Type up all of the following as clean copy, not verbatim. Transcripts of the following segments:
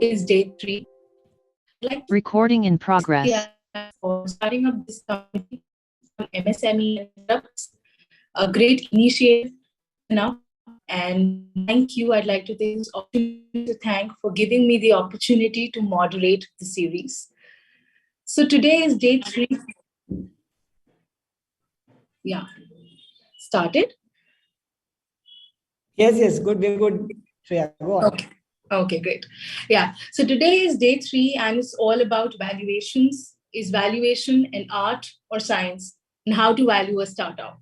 is day 3. Recording in progress. For starting up this committee on MSME and startups, a great initiative now. And thank you. I'd like to take this opportunity to thank for giving me the opportunity to moderate the series. So today is day 3. Yeah, started. Yes, good. We're good. Shreya, go on. Okay, great. Yeah, so today is day 3 and it's all about valuations. Is valuation an art or science, and how to value a startup?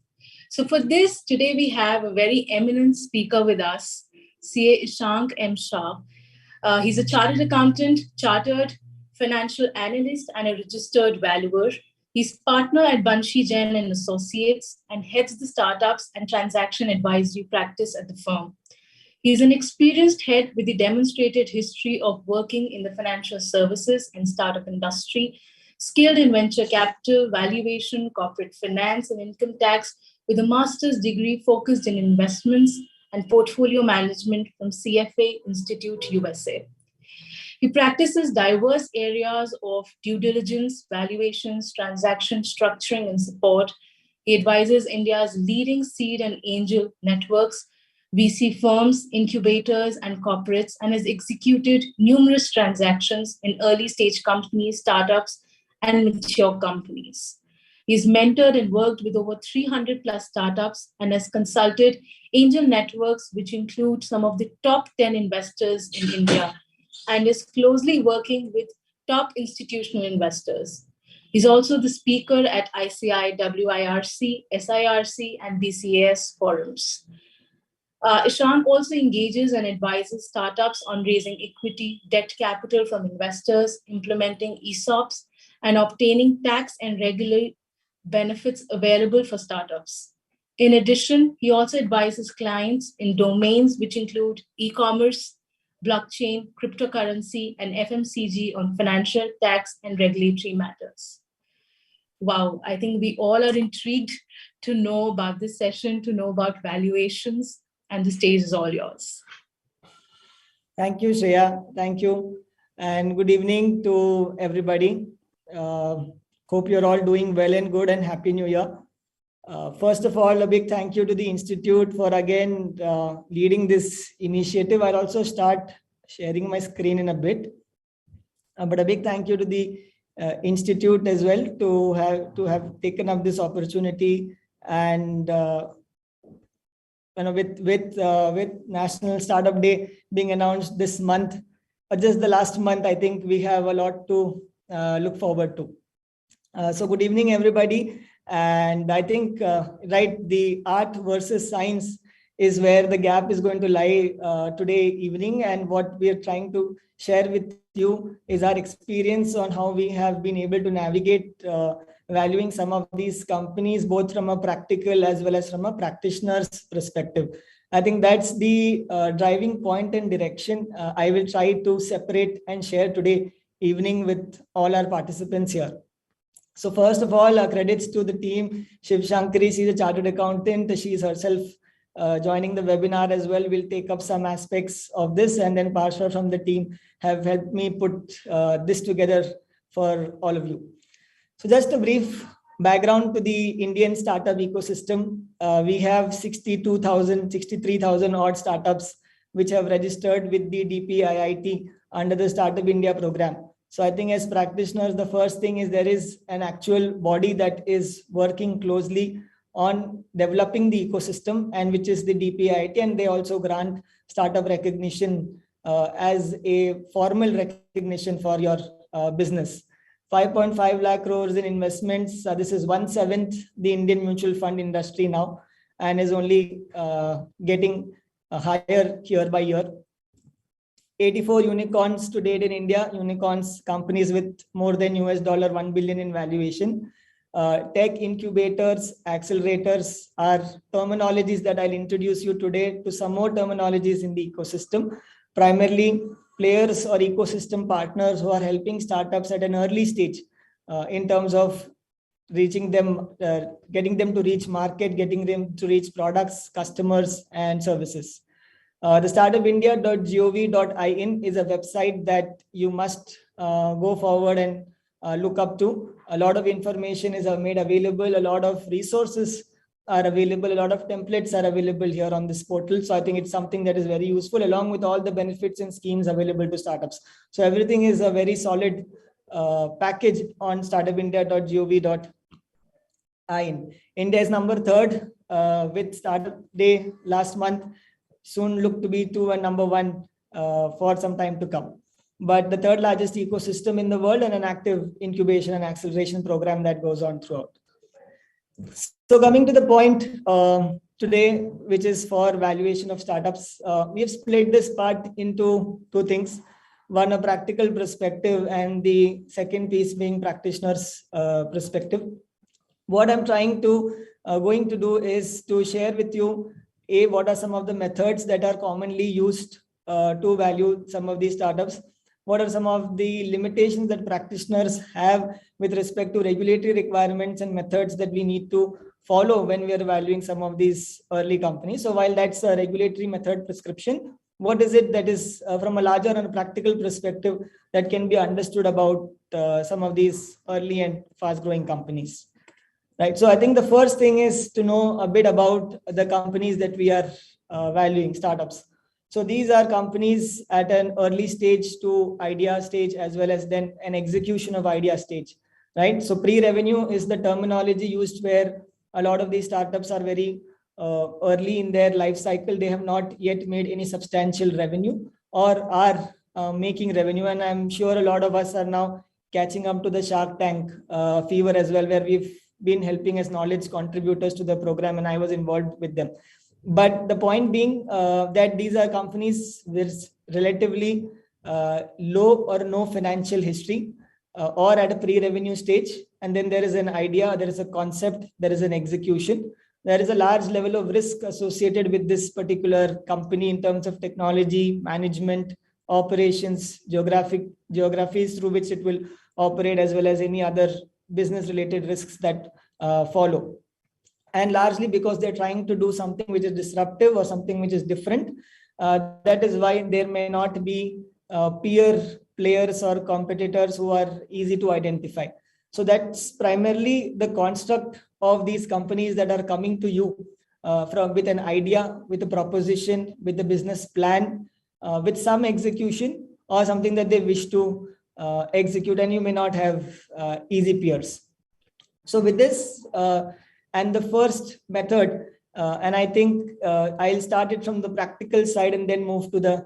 So for this, today we have a very eminent speaker with us, CA Ishank M. Shah. He's a chartered accountant, chartered financial analyst, and a registered valuer. He's partner at Banshi Jain and Associates and heads the startups and transaction advisory practice at the firm. He is an experienced head with a demonstrated history of working in the financial services and startup industry, skilled in venture capital, valuation, corporate finance, and income tax, with a master's degree focused in investments and portfolio management from CFA Institute, USA. He practices diverse areas of due diligence, valuations, transaction structuring, and support. He advises India's leading seed and angel networks, VC firms, incubators, and corporates, and has executed numerous transactions in early stage companies, startups, and mature companies. He's mentored and worked with over 300 plus startups and has consulted angel networks, which include some of the top 10 investors in India, and is closely working with top institutional investors. He's also the speaker at ICI, WIRC, SIRC, and BCAS forums. Ishank also engages and advises startups on raising equity, debt capital from investors, implementing ESOPs, and obtaining tax and regulatory benefits available for startups. In addition, he also advises clients in domains which include e-commerce, blockchain, cryptocurrency, and FMCG on financial, tax, and regulatory matters. Wow, I think we all are intrigued to know about this session, to know about valuations, and the stage is all yours. Thank you, Shreya. Thank you. And good evening to everybody. Hope you're all doing well and good, and Happy New Year. First of all, a big thank you to the Institute for again leading this initiative. I'll also start sharing my screen in a bit. But a big thank you to the Institute as well to have taken up this opportunity, and with National Startup Day being announced this month, or just the last month, I think we have a lot to look forward to. So good evening, everybody. And I think, the art versus science is where the gap is going to lie today evening. And what we are trying to share with you is our experience on how we have been able to navigate valuing some of these companies, both from a practical as well as from a practitioner's perspective. I think that's the driving point and direction I will try to separate and share today evening with all our participants here. So first of all, credits to the team. Shiv Shankari, she's a chartered accountant. She's herself joining the webinar as well. We'll take up some aspects of this, and then Parshva from the team have helped me put this together for all of you. So just a brief background to the Indian startup ecosystem. We have 63,000 odd startups which have registered with the DPIIT under the Startup India program. So I think as practitioners, the first thing is there is an actual body that is working closely on developing the ecosystem, and which is the DPIIT, and they also grant startup recognition as a formal recognition for your business. 5.5 lakh crores in investments. This is 1/7 the Indian mutual fund industry now, and is only getting higher year by year. 84 unicorns to date in India, unicorns companies with more than $1 billion in valuation. Tech incubators, accelerators are terminologies that I'll introduce you today to some more terminologies in the ecosystem. Primarily players or ecosystem partners who are helping startups at an early stage in terms of reaching them, getting them to reach market, getting them to reach products, customers, and services. The startupindia.gov.in is a website that you must go forward and look up to. A lot of information is made available. A lot of resources are available. A lot of templates are available here on this portal. So I think it's something that is very useful, along with all the benefits and schemes available to startups. So everything is a very solid package on startupindia.gov.in. India is number 3rd with Startup Day last month. Soon look to be number 1 for some time to come. But the 3rd largest ecosystem in the world, and an active incubation and acceleration program that goes on throughout. So coming to the point today, which is for valuation of startups, we have split this part into 2 things. One, a practical perspective, and the second piece being practitioner's perspective. What I'm going to do is to share with you, what are some of the methods that are commonly used to value some of these startups? What are some of the limitations that practitioners have with respect to regulatory requirements and methods that we need to follow when we are valuing some of these early companies? So while that's a regulatory method prescription, what is it that is from a larger and practical perspective that can be understood about some of these early and fast growing companies? Right. So I think the first thing is to know a bit about the companies that we are valuing, startups. So these are companies at an early stage to idea stage, as well as then an execution of idea stage, right? So pre-revenue is the terminology used where a lot of these startups are very early in their life cycle. They have not yet made any substantial revenue or are making revenue. And I'm sure a lot of us are now catching up to the Shark Tank fever as well, where we've been helping as knowledge contributors to the program, and I was involved with them. But the point being that these are companies with relatively low or no financial history or at a pre-revenue stage. And then there is an idea, there is a concept, there is an execution. There is a large level of risk associated with this particular company in terms of technology, management, operations, geographies through which it will operate, as well as any other business related risks that follow. And largely because they're trying to do something which is disruptive or something which is different. That is why there may not be peer players or competitors who are easy to identify. So that's primarily the construct of these companies that are coming to you with an idea, with a proposition, with a business plan, with some execution or something that they wish to execute, and you may not have easy peers. So with this, and the first method, and I think I'll start it from the practical side and then move to the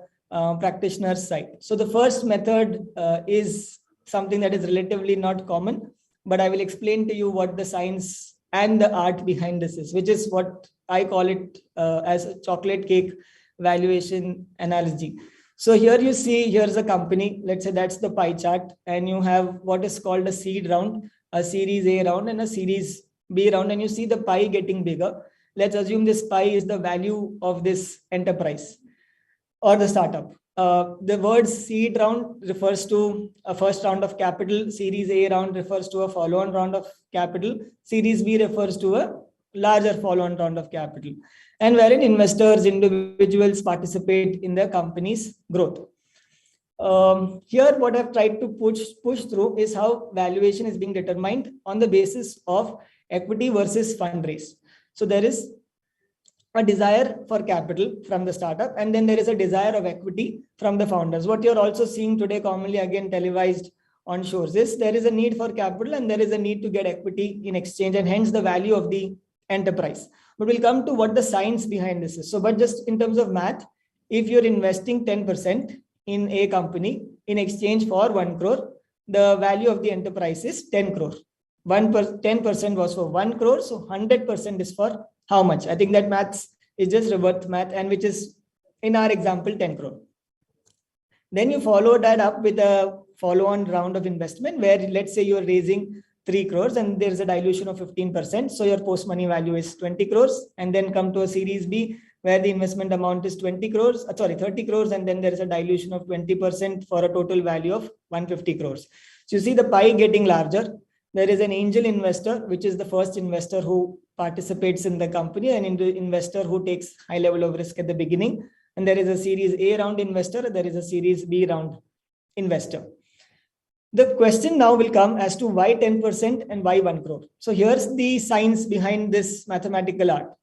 practitioner's side. So the first method is something that is relatively not common, but I will explain to you what the science and the art behind this is, which is what I call it as a chocolate cake valuation analogy. So here you see, here's a company, let's say that's the pie chart, and you have what is called a seed round, a series A round, and a series B round, and you see the pie getting bigger. Let's assume this pie is the value of this enterprise or the startup. The word seed round refers to a first round of capital. Series A round refers to a follow-on round of capital. Series B refers to a larger follow-on round of capital, and wherein investors, individuals participate in the company's growth. Here, what I've tried to push through is how valuation is being determined on the basis of equity versus fundraise. So there is a desire for capital from the startup, and then there is a desire of equity from the founders. What you're also seeing today, commonly again televised on shows, is there is a need for capital and there is a need to get equity in exchange, and hence the value of the enterprise. But we'll come to what the science behind this is. So, but just in terms of math, if you're investing 10% in a company in exchange for 1 crore, the value of the enterprise is 10 crore. 10% was for 1 crore, so 100% is for how much? I think that maths is just reverse math, and which is in our example 10 crore. Then you follow that up with a follow-on round of investment where, let's say, you're raising 3 crores and there's a dilution of 15%. So your post-money value is 20 crores, and then come to a series B where the investment amount is 30 crores, and then there is a dilution of 20% for a total value of 150 crores. So you see the pie getting larger. There is an angel investor, which is the first investor who participates in the company, and an investor who takes high level of risk at the beginning. And there is a series A round investor, there is a series B round investor. The question now will come as to why 10% and why 1 crore. So here's the science behind this mathematical art.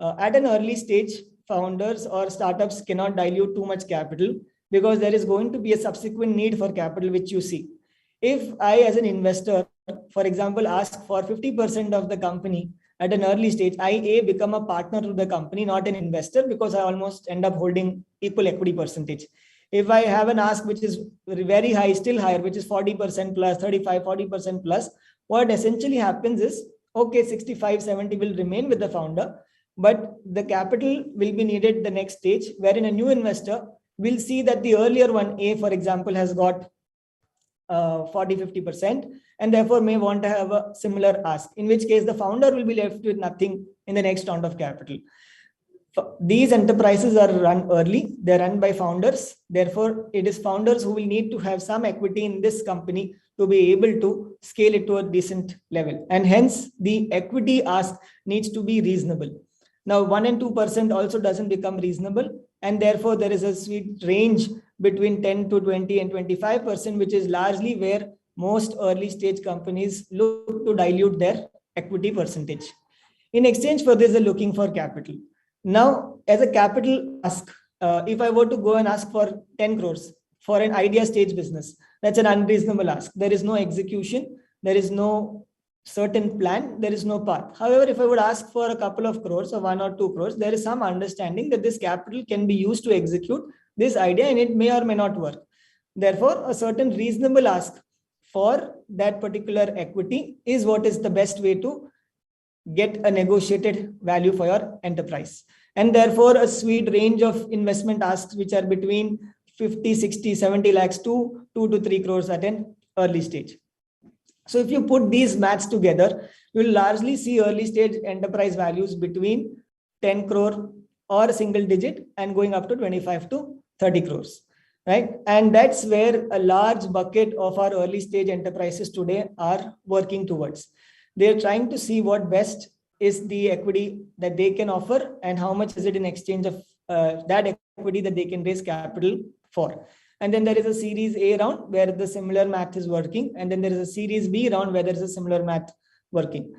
At an early stage, founders or startups cannot dilute too much capital because there is going to be a subsequent need for capital, which you see. If I, as an investor, for example, ask for 50% of the company at an early stage, I become a partner to the company, not an investor, because I almost end up holding equal equity percentage. If I have an ask which is very high, still higher, which is 40% plus, 35, 40% plus, what essentially happens is, okay, 65, 70 will remain with the founder, but the capital will be needed the next stage, wherein a new investor will see that the earlier one, A, for example, has got 40-50%, and therefore may want to have a similar ask, in which case the founder will be left with nothing in the next round of capital. These enterprises are run early, they're run by founders. Therefore, it is founders who will need to have some equity in this company to be able to scale it to a decent level. And hence, the equity ask needs to be reasonable. Now, 1 and 2% also doesn't become reasonable. And therefore, there is a sweet range between 10 to 20 and 25%, which is largely where most early stage companies look to dilute their equity percentage. In exchange for this, they're looking for capital. Now, as a capital ask, if I were to go and ask for 10 crores for an idea stage business, that's an unreasonable ask. There is no execution, there is no certain plan, there is no path. However, if I would ask for a couple of crores or 1 or 2 crores, there is some understanding that this capital can be used to execute this idea and it may or may not work. Therefore, a certain reasonable ask for that particular equity is what is the best way to get a negotiated value for your enterprise. And therefore, a sweet range of investment asks, which are between 50, 60, 70 lakhs to 2 to 3 crores at an early stage. So if you put these maths together, you will largely see early stage enterprise values between 10 crore or a single digit and going up to 25 to 30 crores, right? And that's where a large bucket of our early stage enterprises today are working towards. They're trying to see what best is the equity that they can offer and how much is it in exchange of that equity that they can raise capital for. And then there is a series A round where the similar math is working. And then there is a series B round where there is a similar math working.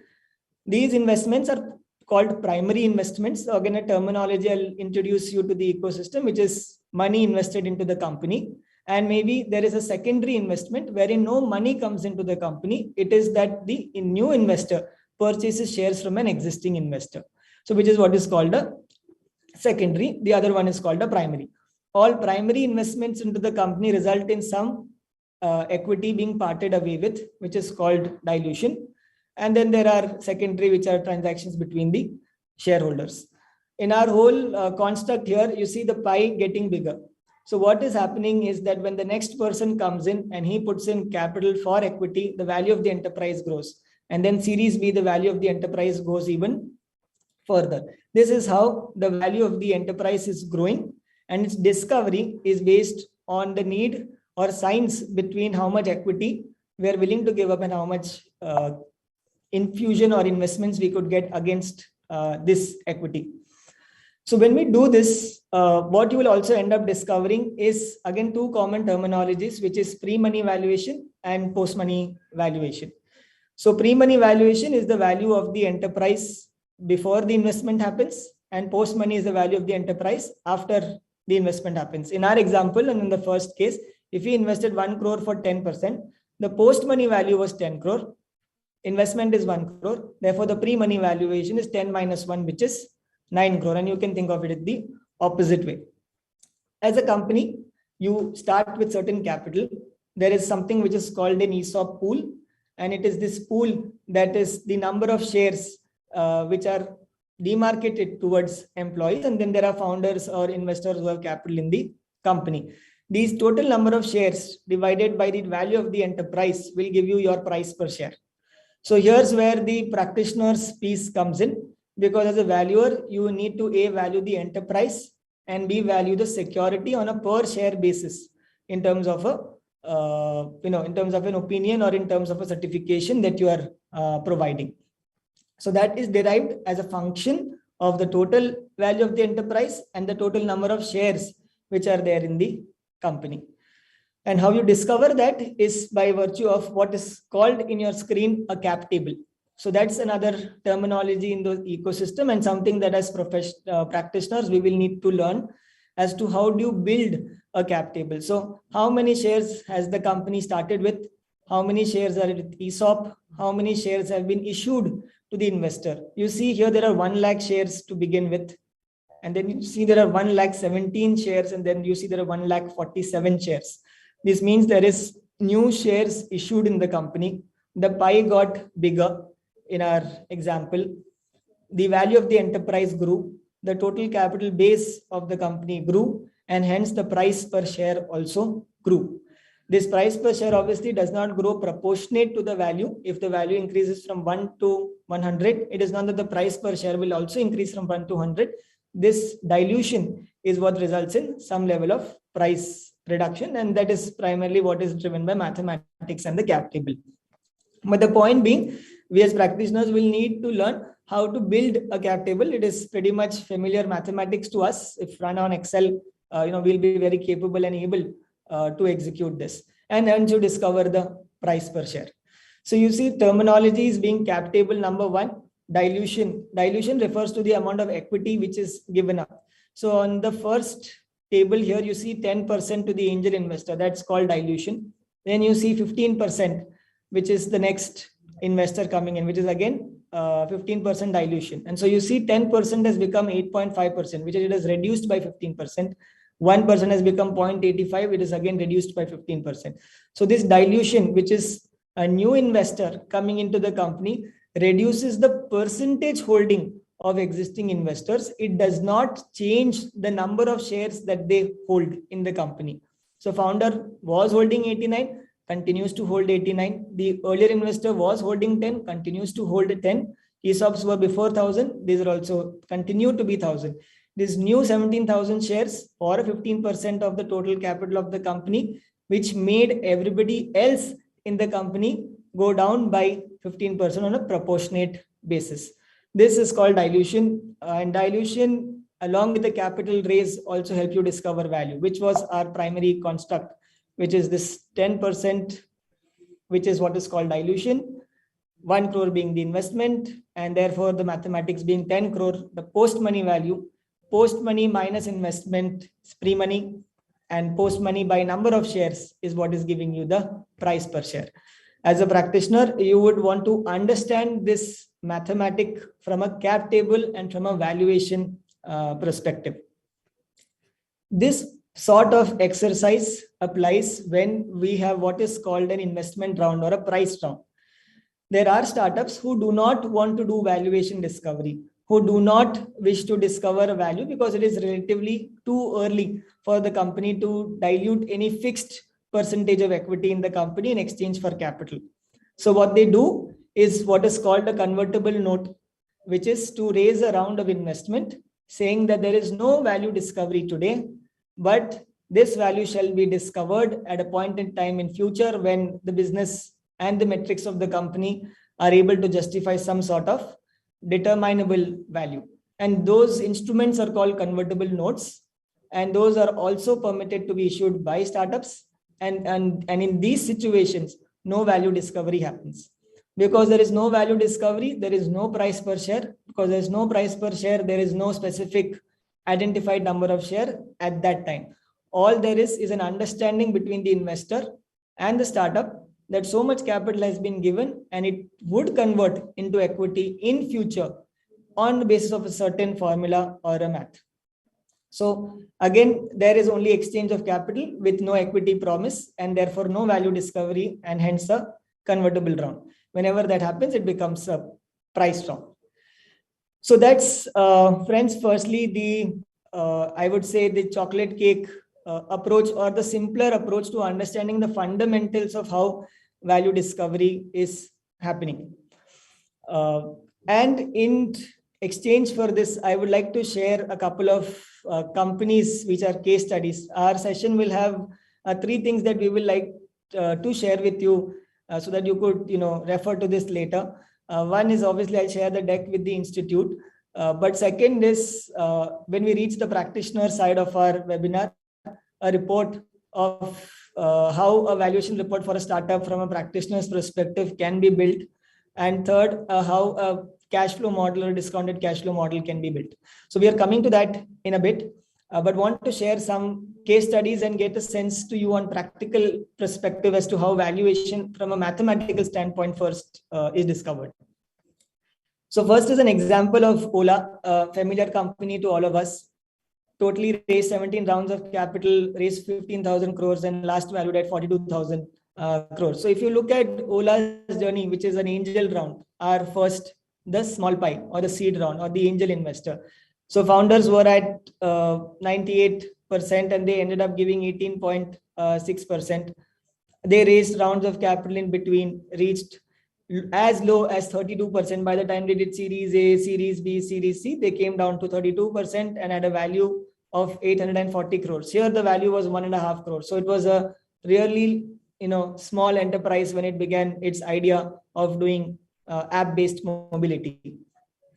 These investments are called primary investments. So again, a terminology I'll introduce you to the ecosystem, which is money invested into the company. And maybe there is a secondary investment wherein no money comes into the company. It is that the new investor purchases shares from an existing investor. So which is what is called a secondary. The other one is called a primary. All primary investments into the company result in some equity being parted away with, which is called dilution. And then there are secondary, which are transactions between the shareholders. In our whole construct here, you see the pie getting bigger. So what is happening is that when the next person comes in and he puts in capital for equity, the value of the enterprise grows. And then series B, the value of the enterprise goes even further. This is how the value of the enterprise is growing, and its discovery is based on the need or science between how much equity we are willing to give up and how much infusion or investments we could get against this equity. So when we do this, what you will also end up discovering is again two common terminologies, which is pre-money valuation and post-money valuation. So pre-money valuation is the value of the enterprise before the investment happens, and post-money is the value of the enterprise after the investment happens. In our example, and in the first case, if we invested 1 crore for 10%, the post-money value was 10 crore. Investment is 1 crore. Therefore, the pre-money valuation is 10 minus 1, which is 9 crore. And you can think of it the opposite way. As a company, you start with certain capital. There is something which is called an ESOP pool. And it is this pool that is the number of shares which are demarcated towards employees. And then there are founders or investors who have capital in the company. These total number of shares divided by the value of the enterprise will give you your price per share. So here's where the practitioner's piece comes in, because as a valuer, you need to A, value the enterprise, and B, value the security on a per share basis in terms of a, in terms of an opinion or in terms of a certification that you are providing. So that is derived as a function of the total value of the enterprise and the total number of shares which are there in the company. And how you discover that is by virtue of what is called in your screen a cap table. So that's another terminology in the ecosystem, and something that as practitioners we will need to learn as to how do you build a cap table. So how many shares has the company started with? How many shares are with ESOP? How many shares have been issued to the investor? You see here there are 1 lakh shares to begin with. And then you see there are 1,17,000 shares, and then you see there are 1,47,000 shares. This means there is new shares issued in the company. The pie got bigger in our example. The value of the enterprise grew. The total capital base of the company grew, and hence the price per share also grew. This price per share obviously does not grow proportionate to the value. If the value increases from 1 to 100, it is not that the price per share will also increase from 1 to 100. This dilution is what results in some level of price reduction, and that is primarily what is driven by mathematics and the cap table. But the point being, we as practitioners will need to learn how to build a cap table. It is pretty much familiar mathematics to us. If run on Excel, we'll be very capable and able to execute this, and then to discover the price per share. So you see terminology is being cap table. Number one, dilution. Dilution refers to the amount of equity which is given up. So on the first table here, you see 10% to the angel investor. That's called dilution. Then you see 15%, which is the next investor coming in, which is again 15% dilution. And so you see 10% has become 8.5%, which is it has reduced by 15%. 1% has become 0.85, it is again reduced by 15%. So this dilution, which is a new investor coming into the company, reduces the percentage holding of existing investors. It does not change the number of shares that they hold in the company. So founder was holding 89, continues to hold 89. The earlier investor was holding 10, continues to hold 10. ESOPs were before 1,000. These are also continue to be 1,000. This new 17,000 shares, or 15% of the total capital of the company, which made everybody else in the company go down by 15% on a proportionate basis. This is called dilution, and dilution along with the capital raise also help you discover value, which was our primary construct, which is this 10%, which is what is called dilution, 1 crore being the investment, and therefore the mathematics being 10 crore, the post-money value. Post-money minus investment is pre-money, and post-money by number of shares is what is giving you the price per share. As a practitioner, you would want to understand this mathematic from a cap table and from a valuation perspective. This sort of exercise applies when we have what is called an investment round or a price round. There are startups who do not want to do valuation discovery, who do not wish to discover a value because it is relatively too early for the company to dilute any fixed percentage of equity in the company in exchange for capital. So what they do is what is called a convertible note, which is to raise a round of investment saying that there is no value discovery today, but this value shall be discovered at a point in time in future when the business and the metrics of the company are able to justify some sort of determinable value. And those instruments are called convertible notes, and those are also permitted to be issued by startups. And in these situations, no value discovery happens. Because there is no value discovery, there is no price per share. Because there is no price per share, there is no specific identified number of share at that time. All there is an understanding between the investor and the startup that so much capital has been given and it would convert into equity in future on the basis of a certain formula or a math. So again, there is only exchange of capital with no equity promise, and therefore no value discovery, and hence a convertible round. Whenever that happens, it becomes a price round. So that's, friends, firstly, the I would say the chocolate cake approach, or the simpler approach to understanding the fundamentals of how value discovery is happening. And in exchange for this, I would like to share a couple of companies which are case studies. Our session will have 3 things that we will like to share with you so that you could refer to this later. One is obviously I'll share the deck with the institute. But second is when we reach the practitioner side of our webinar, a report of how a valuation report for a startup from a practitioner's perspective can be built. And third, how a cash flow model or discounted cash flow model can be built. So we are coming to that in a bit, but want to share some case studies and get a sense to you on practical perspective as to how valuation from a mathematical standpoint first is discovered. So first is an example of Ola, a familiar company to all of us. Totally raised 17 rounds of capital, raised 15,000 crores and last valued at 42,000 crores. So if you look at Ola's journey, which is an angel round, our first, the small pie or the seed round or the angel investor. So founders were at 98% and they ended up giving 18.6%. They raised rounds of capital in between, reached as low as 32%. By the time they did Series A, Series B, Series C, they came down to 32% and had a value of 840 crores. Here the value was 1.5 crores. So it was a really small enterprise when it began its idea of doing app-based mobility.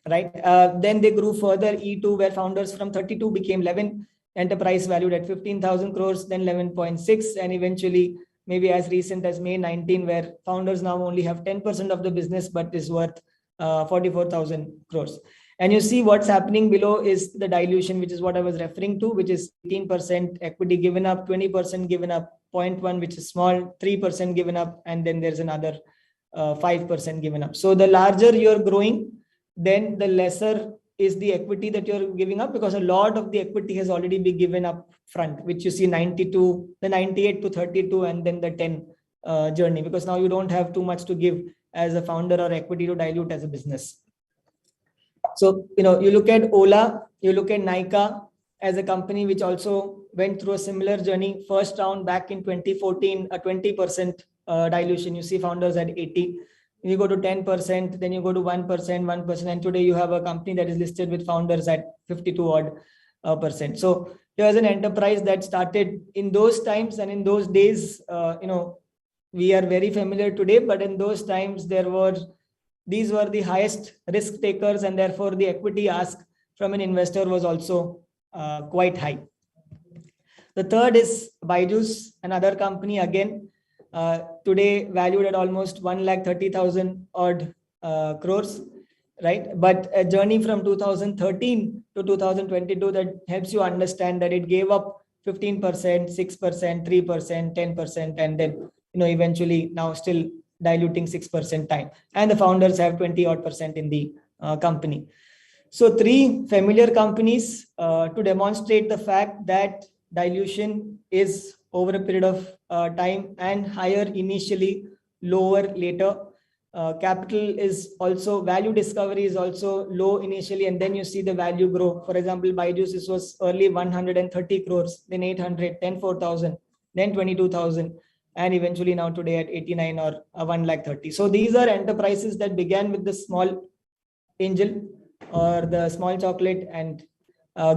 Right. Then they grew further, E2, where founders from 32 became 11, enterprise valued at 15,000 crores, then 11.6, and eventually maybe as recent as May 19, where founders now only have 10% of the business, but is worth 44,000 crores. And you see what's happening below is the dilution, which is what I was referring to, which is 18% equity given up, 20% given up, 0.1, which is small, 3% given up, and then there's another 5% given up. So the larger you're growing, then the lesser is the equity that you're giving up, because a lot of the equity has already been given up front, which you see 92, the 98 to 32, and then the 10 journey, because now you don't have too much to give as a founder or equity to dilute as a business. So, you look at Ola, you look at Nykaa as a company which also went through a similar journey. First round back in 2014, a 20% dilution. You see founders at 80. You go to 10%, then you go to 1%, and today you have a company that is listed with founders at 52 odd percent. So here's an enterprise that started in those times, and in those days, we are very familiar today, but in those times these were the highest risk takers, and therefore the equity ask from an investor was also quite high. The third is Byju's, another company again. Today valued at almost 130,000 odd crores, right? But a journey from 2013 to 2022 that helps you understand that it gave up 15%, 6%, 3%, 10%, and then eventually now still diluting 6% time. And the founders have 20 odd percent in the company. So three familiar companies to demonstrate the fact that dilution is over a period of time and higher initially, lower later. Capital is also, value discovery is also low initially, and then you see the value grow. For example, Byju's, this was early 130 crores, then 800, then 4,000, then 22,000, and eventually now today at 89 or 130. So these are enterprises that began with the small angel or the small chocolate and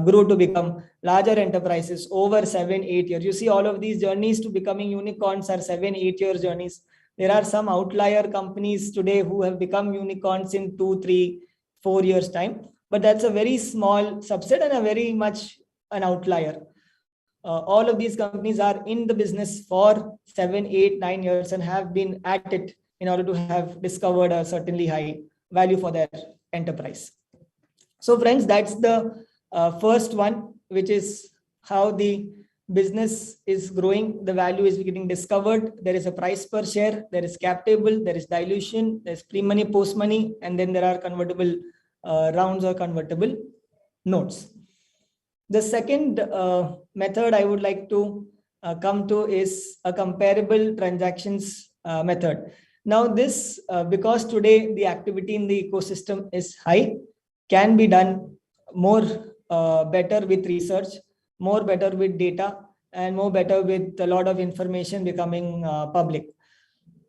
grew to become larger enterprises over 7-8 years. You see all of these journeys to becoming unicorns are 7-8 year journeys. There are some outlier companies today who have become unicorns in 2, 3, 4 years time, but that's a very small subset and a very much an outlier. All of these companies are in the business for 7, 8, 9 years and have been at it in order to have discovered a certainly high value for their enterprise. So friends, that's the first one, which is how the business is growing, the value is getting discovered. There is a price per share, there is cap table, there is dilution, there's pre-money, post-money, and then there are convertible rounds or convertible notes. The second method I would like to come to is a comparable transactions method. Now this, because today the activity in the ecosystem is high, can be done more better with research, more better with data, and more better with a lot of information becoming public.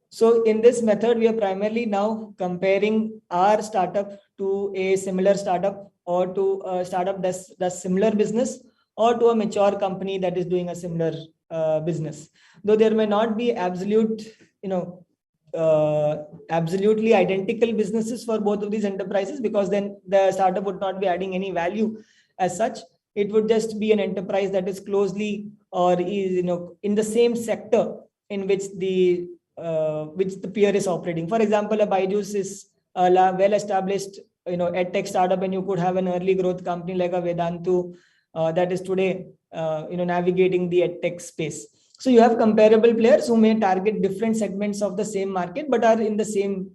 So in this method, we are primarily now comparing our startup to a similar startup, or to a startup that does similar business, or to a mature company that is doing a similar business. Though there may not be absolute, absolutely identical businesses for both of these enterprises, because then the startup would not be adding any value as such. It would just be an enterprise that is closely or is in the same sector in which the peer is operating. For example, a Byju's is a well-established edtech startup, and you could have an early growth company like a Vedantu that is today navigating the edtech space. So you have comparable players who may target different segments of the same market but are in the same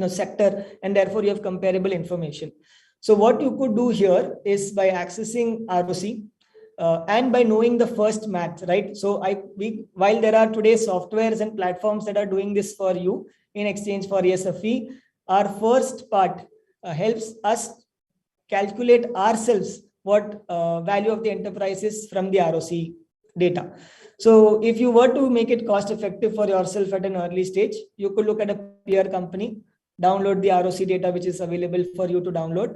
sector, and therefore you have comparable information. So what you could do here is by accessing ROC and by knowing the first math, right? So while there are today softwares and platforms that are doing this for you in exchange for a fee, our first part helps us calculate ourselves what value of the enterprise is from the ROC data. So if you were to make it cost effective for yourself at an early stage, you could look at a peer company, download the ROC data which is available for you to download.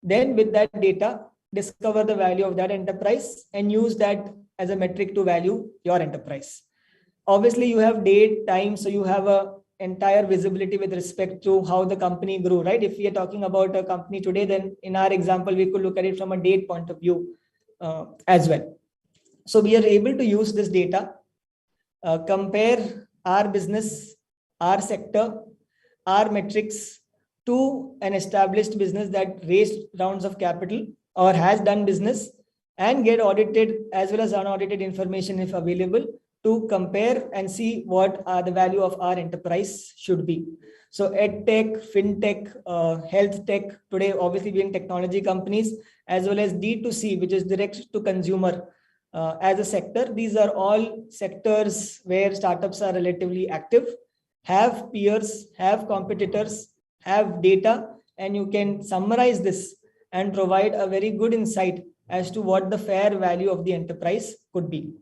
Then with that data, discover the value of that enterprise and use that as a metric to value your enterprise. Obviously, you have date, time, so you have a entire visibility with respect to how the company grew, right? If we are talking about a company today, then in our example, we could look at it from a date point of view as well. So we are able to use this data, compare our business, our sector, our metrics to an established business that raised rounds of capital or has done business, and get audited as well as unaudited information if available, to compare and see what the value of our enterprise should be. So edtech, fintech, health tech, today obviously being technology companies, as well as D2C, which is direct to consumer as a sector. These are all sectors where startups are relatively active, have peers, have competitors, have data, and you can summarize this and provide a very good insight as to what the fair value of the enterprise could be.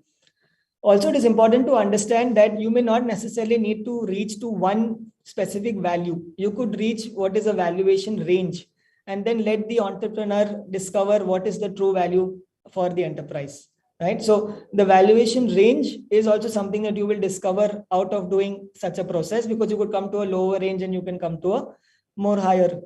Also, it is important to understand that you may not necessarily need to reach to one specific value. You could reach what is a valuation range, and then let the entrepreneur discover what is the true value for the enterprise, right? So the valuation range is also something that you will discover out of doing such a process, because you could come to a lower range and you can come to a more higher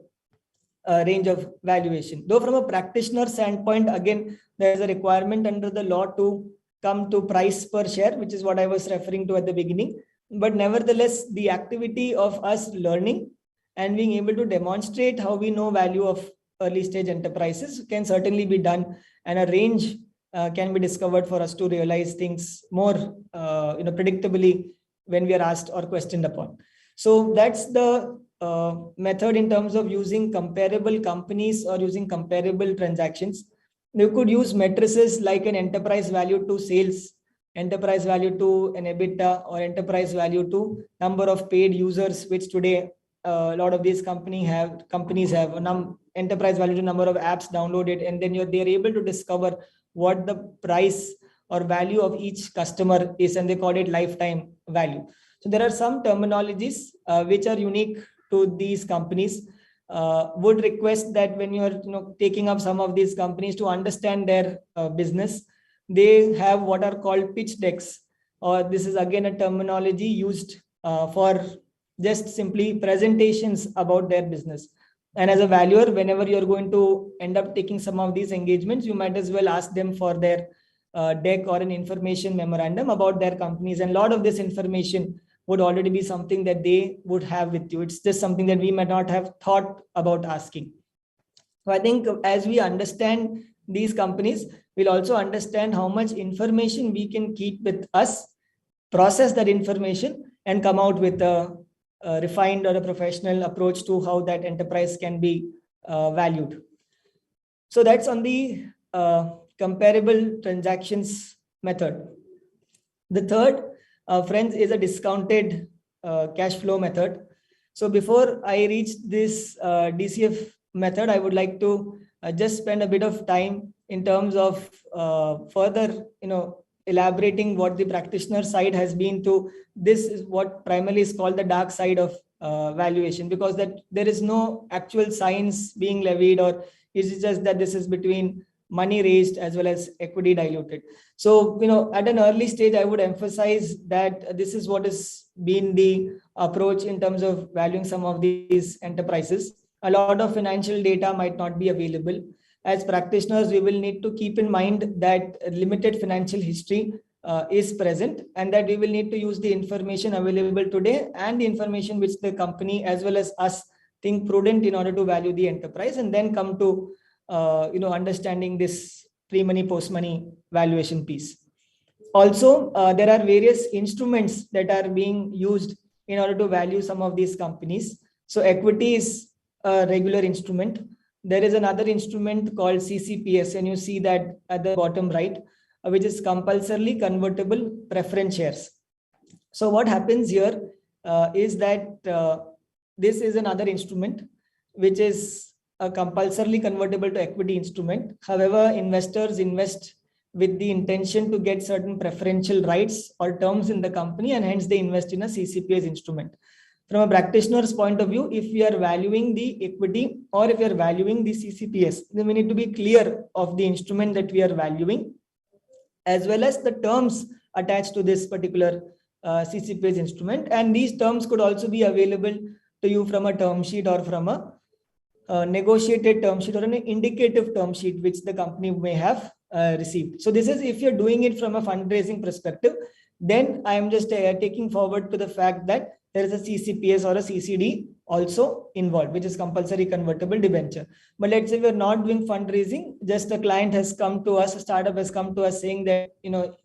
range of valuation. Though from a practitioner standpoint, again, there is a requirement under the law to come to price per share, which is what I was referring to at the beginning. But nevertheless, the activity of us learning and being able to demonstrate how we know value of early stage enterprises can certainly be done, and a range can be discovered for us to realize things more predictably when we are asked or questioned upon. So that's the method in terms of using comparable companies or using comparable transactions. You could use matrices like an enterprise value to sales, enterprise value to an EBITDA, or enterprise value to number of paid users, which today a lot of these companies have enterprise value to number of apps downloaded, and then they're able to discover what the price or value of each customer is, and they call it lifetime value. So there are some terminologies which are unique to these companies. Would request that when you're taking up some of these companies to understand their business, they have what are called pitch decks, or this is again a terminology used for just simply presentations about their business. And as a valuer, whenever you're going to end up taking some of these engagements, you might as well ask them for their deck or an information memorandum about their companies. And a lot of this information would already be something that they would have with you. It's just something that we might not have thought about asking. So I think as we understand these companies, we'll also understand how much information we can keep with us, process that information, and come out with a refined or a professional approach to how that enterprise can be valued. So that's on the comparable transactions method. The third, friends, is a discounted cash flow method. So before I reach this DCF method, I would like to just spend a bit of time in terms of further, elaborating what the practitioner side has been to. This is what primarily is called the dark side of valuation, because that there is no actual science being levied, or is it just that this is between money raised as well as equity diluted. So, at an early stage, I would emphasize that this is what has been the approach in terms of valuing some of these enterprises. A lot of financial data might not be available. As practitioners, we will need to keep in mind that limited financial history is present, and that we will need to use the information available today and the information which the company as well as us think prudent in order to value the enterprise, and then come to understanding this pre-money post-money valuation piece. Also, there are various instruments that are being used in order to value some of these companies. So equity is a regular instrument. There is another instrument called CCPS, and you see that at the bottom right, which is compulsorily convertible preference shares. So what happens here is that this is another instrument which is a compulsorily convertible to equity instrument. However, investors invest with the intention to get certain preferential rights or terms in the company, and hence they invest in a CCPS instrument. From a practitioner's point of view, if we are valuing the equity or if we are valuing the CCPS, then we need to be clear of the instrument that we are valuing, as well as the terms attached to this particular CCPS instrument. And these terms could also be available to you from a term sheet or from a negotiated term sheet or an indicative term sheet which the company may have received. So this is if you're doing it from a fundraising perspective. Then I am just taking forward to the fact that there is a CCPS or a CCD also involved, which is compulsory convertible debenture. But let's say we're not doing fundraising, just a client has come to us, a startup has come to us saying that,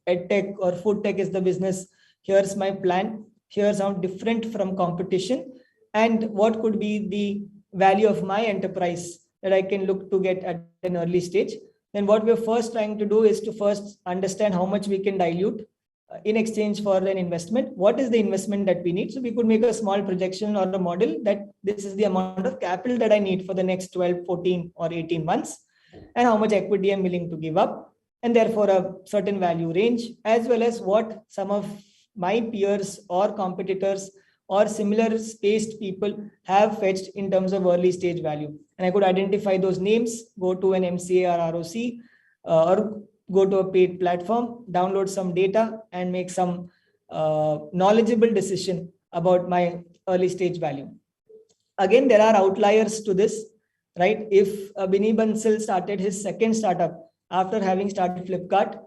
edtech or food tech is the business. Here's my plan. Here's how different from competition, and what could be the value of my enterprise that I can look to get at an early stage. Then what we're first trying to do is to first understand how much we can dilute in exchange for an investment. What is the investment that we need? So we could make a small projection or a model that this is the amount of capital that I need for the next 12, 14 or 18 months, and how much equity I'm willing to give up, and therefore a certain value range, as well as what some of my peers or competitors or similar spaced people have fetched in terms of early stage value. And I could identify those names, go to an MCA or ROC, or go to a paid platform, download some data, and make some knowledgeable decision about my early stage value. Again, there are outliers to this, right? If Binny Bansal started his second startup after having started Flipkart,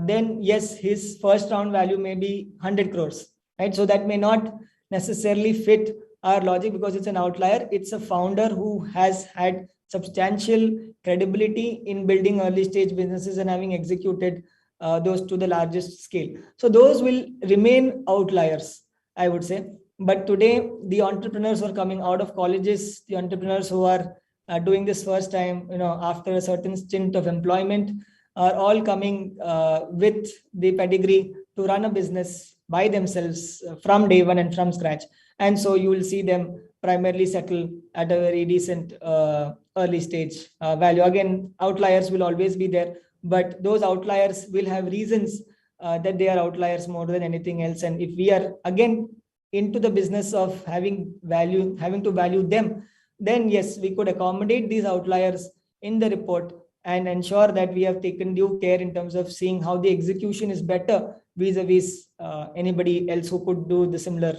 then yes, his first round value may be 100 crores, right? So that may not necessarily fit our logic because it's an outlier. It's a founder who has had substantial credibility in building early stage businesses and having executed those to the largest scale. So those will remain outliers, I would say. But today, the entrepreneurs who are coming out of colleges, the entrepreneurs who are doing this first time, after a certain stint of employment, are all coming with the pedigree to run a business by themselves from day one and from scratch. And so you will see them primarily settle at a very decent early stage value. Again, outliers will always be there, but those outliers will have reasons that they are outliers more than anything else. And if we are again into the business of having to value them, then yes, we could accommodate these outliers in the report and ensure that we have taken due care in terms of seeing how the execution is better vis-a-vis anybody else who could do the similar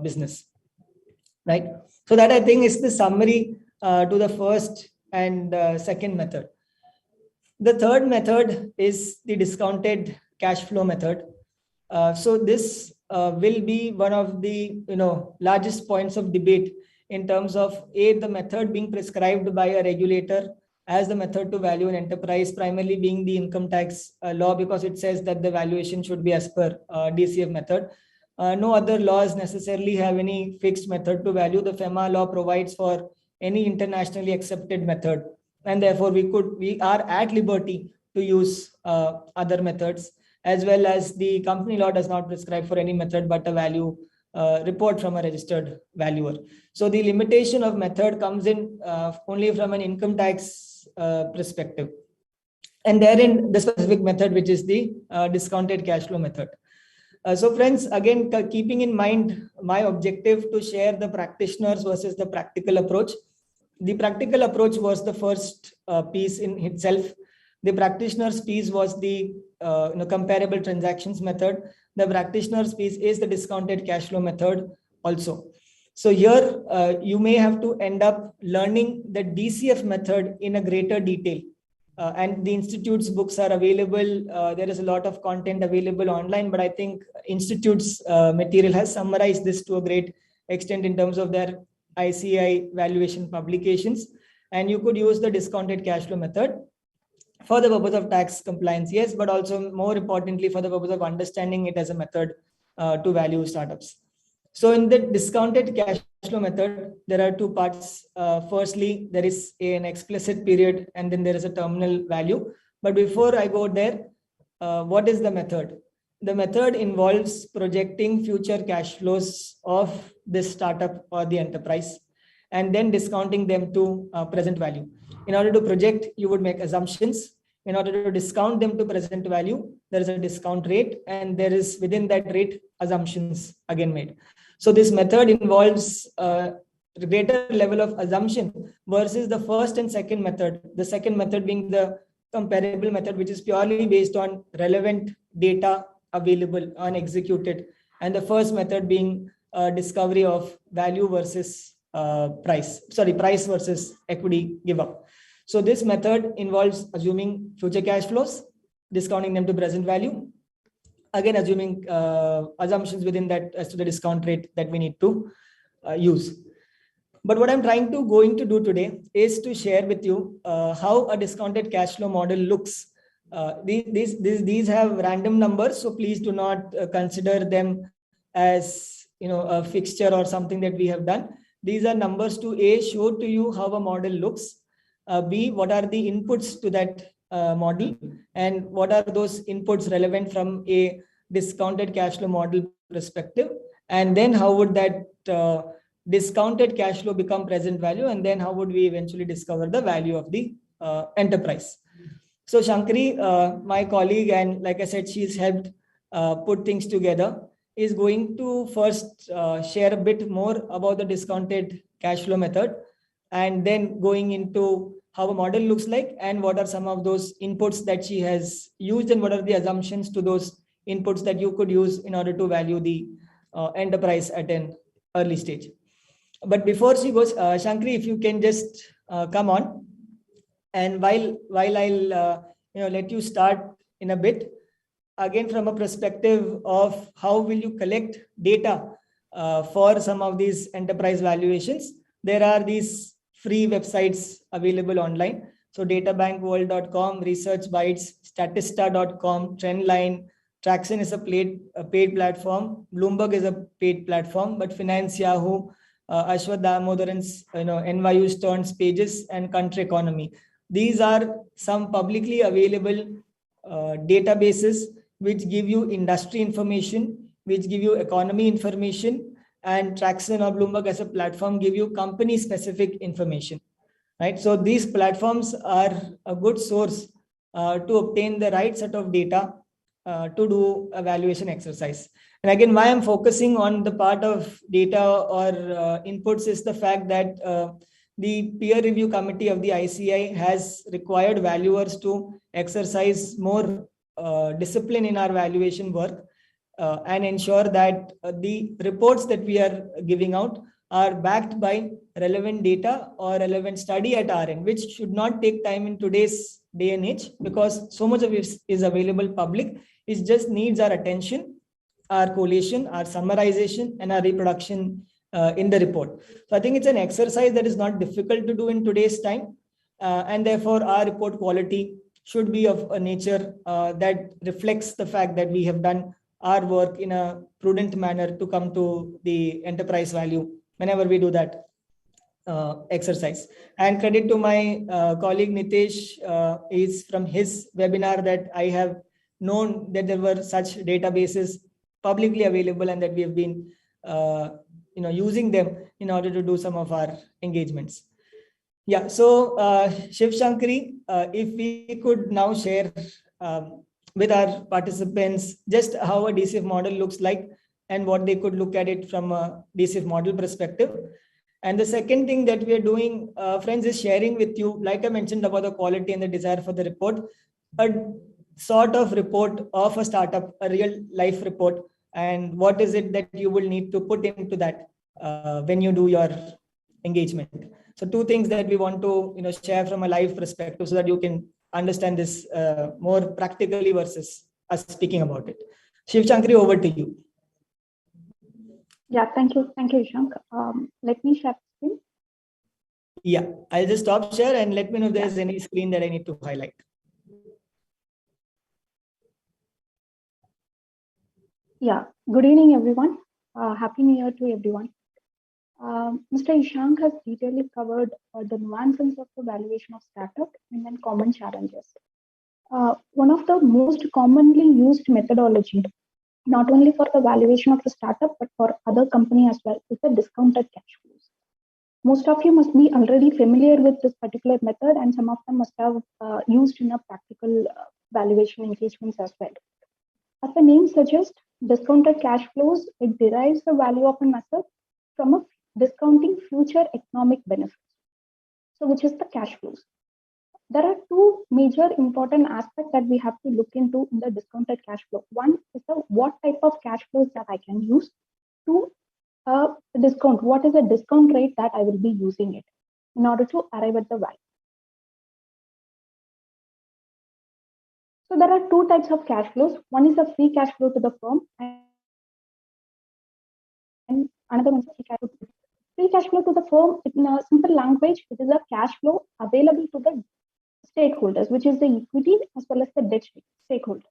business, right? So that I think is the summary to the first and second method. The third method is the discounted cash flow method. So this will be one of the largest points of debate in terms of the method being prescribed by a regulator as the method to value an enterprise, primarily being the income tax law, because it says that the valuation should be as per DCF method. No other laws necessarily have any fixed method to value. The FEMA law provides for any internationally accepted method, and therefore we are at liberty to use other methods, as well as the company law does not prescribe for any method but a value report from a registered valuer. So the limitation of method comes in only from an income tax perspective, and therein the specific method, which is the discounted cash flow method. So friends, again, keeping in mind my objective to share the practitioners versus the practical approach. The practical approach was the first piece in itself, The practitioner's piece was the comparable transactions method. The practitioner's piece is the discounted cash flow method also. So here you may have to end up learning the DCF method in a greater detail. And the institute's books are available. There is a lot of content available online, but I think institute's material has summarized this to a great extent in terms of their ICI valuation publications. And you could use the discounted cash flow method for the purpose of tax compliance, yes, but also more importantly for the purpose of understanding it as a method to value startups. So in the discounted cash flow method, there are two parts. Firstly, there is an explicit period and then there is a terminal value. But before I go there, what is the method? The method involves projecting future cash flows of this startup or the enterprise and then discounting them to present value. In order to project, you would make assumptions. In order to discount them to present value, there is a discount rate, and there is within that rate assumptions again made. So this method involves a greater level of assumption versus the first and second method. The second method being the comparable method, which is purely based on relevant data available and executed, and the first method being discovery of value versus price versus equity give up. So this method involves assuming future cash flows, discounting them to present value, again assuming assumptions within that as to the discount rate that we need to use. But what I'm going to do today is to share with you how a discounted cash flow model looks. These have random numbers, so please do not consider them as a fixture or something that we have done. These are numbers to A, show to you how a model looks. B, what are the inputs to that model, and what are those inputs relevant from a discounted cash flow model perspective, and then how would that discounted cash flow become present value, and then how would we eventually discover the value of the enterprise. So Shankari, my colleague, and like I said, she's helped put things together, is going to first share a bit more about the discounted cash flow method, and then going into how a model looks like and what are some of those inputs that she has used and what are the assumptions to those inputs that you could use in order to value the enterprise at an early stage. But before she goes, Shankari, if you can just come on, and while I'll let you start in a bit, again from a perspective of how will you collect data for some of these enterprise valuations, there are these free websites available online. So databankworld.com, ResearchBytes, Statista.com, Trendline, Traction is a paid platform, Bloomberg is a paid platform, but Finance Yahoo, Ashwath Damodaran's NYU Stern's pages, and Country Economy. These are some publicly available databases which give you industry information, which give you economy information, and Traction or Bloomberg as a platform give you company specific information, right? So these platforms are a good source to obtain the right set of data to do a valuation exercise. And again, why I'm focusing on the part of data or inputs is the fact that the peer review committee of the ICI has required valuers to exercise more discipline in our valuation work and ensure that the reports that we are giving out are backed by relevant data or relevant study at our end, which should not take time in today's day and age because so much of it is available public. It just needs our attention, our collation, our summarization, and our reproduction in the report. So I think it's an exercise that is not difficult to do in today's time. And therefore, our report quality should be of a nature that reflects the fact that we have done our work in a prudent manner to come to the enterprise value whenever we do that exercise. And credit to my colleague Nitesh is from his webinar that I have known that there were such databases publicly available and that we have been using them in order to do some of our engagements. Yeah, so Shiv Shankari, if we could now share with our participants just how a DCF model looks like and what they could look at it from a DCF model perspective. And the second thing that we are doing, friends, is sharing with you, like I mentioned about the quality and the desire for the report. a sort of report of a startup, a real life report, and what is it that you will need to put into that when you do your engagement. So two things that we want to share from a live perspective so that you can understand this more practically versus us speaking about it. Shiv Chankri, over to you. Yeah, thank you, Ishank. Let me share screen. Yeah, I'll just stop share and let me know if there's any screen that I need to highlight. Yeah, good evening, everyone. Happy New Year to everyone. Mr. Ishank has detailedly covered the nuances of the valuation of startup and then common challenges. One of the most commonly used methodology, not only for the valuation of the startup, but for other company as well, is the discounted cash flows. Most of you must be already familiar with this particular method, and some of them must have used in a practical valuation engagements as well. As the name suggests, discounted cash flows, it derives the value of an asset from a discounting future economic benefits. So, which is the cash flows. There are two major important aspects that we have to look into in the discounted cash flow. One is the what type of cash flows that I can use to discount. What is the discount rate that I will be using it in order to arrive at the value? So there are two types of cash flows. One is a free cash flow to the firm, and another one is a free cash flow to the firm. Free cash flow to the firm, in a simple language, it is a cash flow available to the stakeholders, which is the equity as well as the debt stakeholders.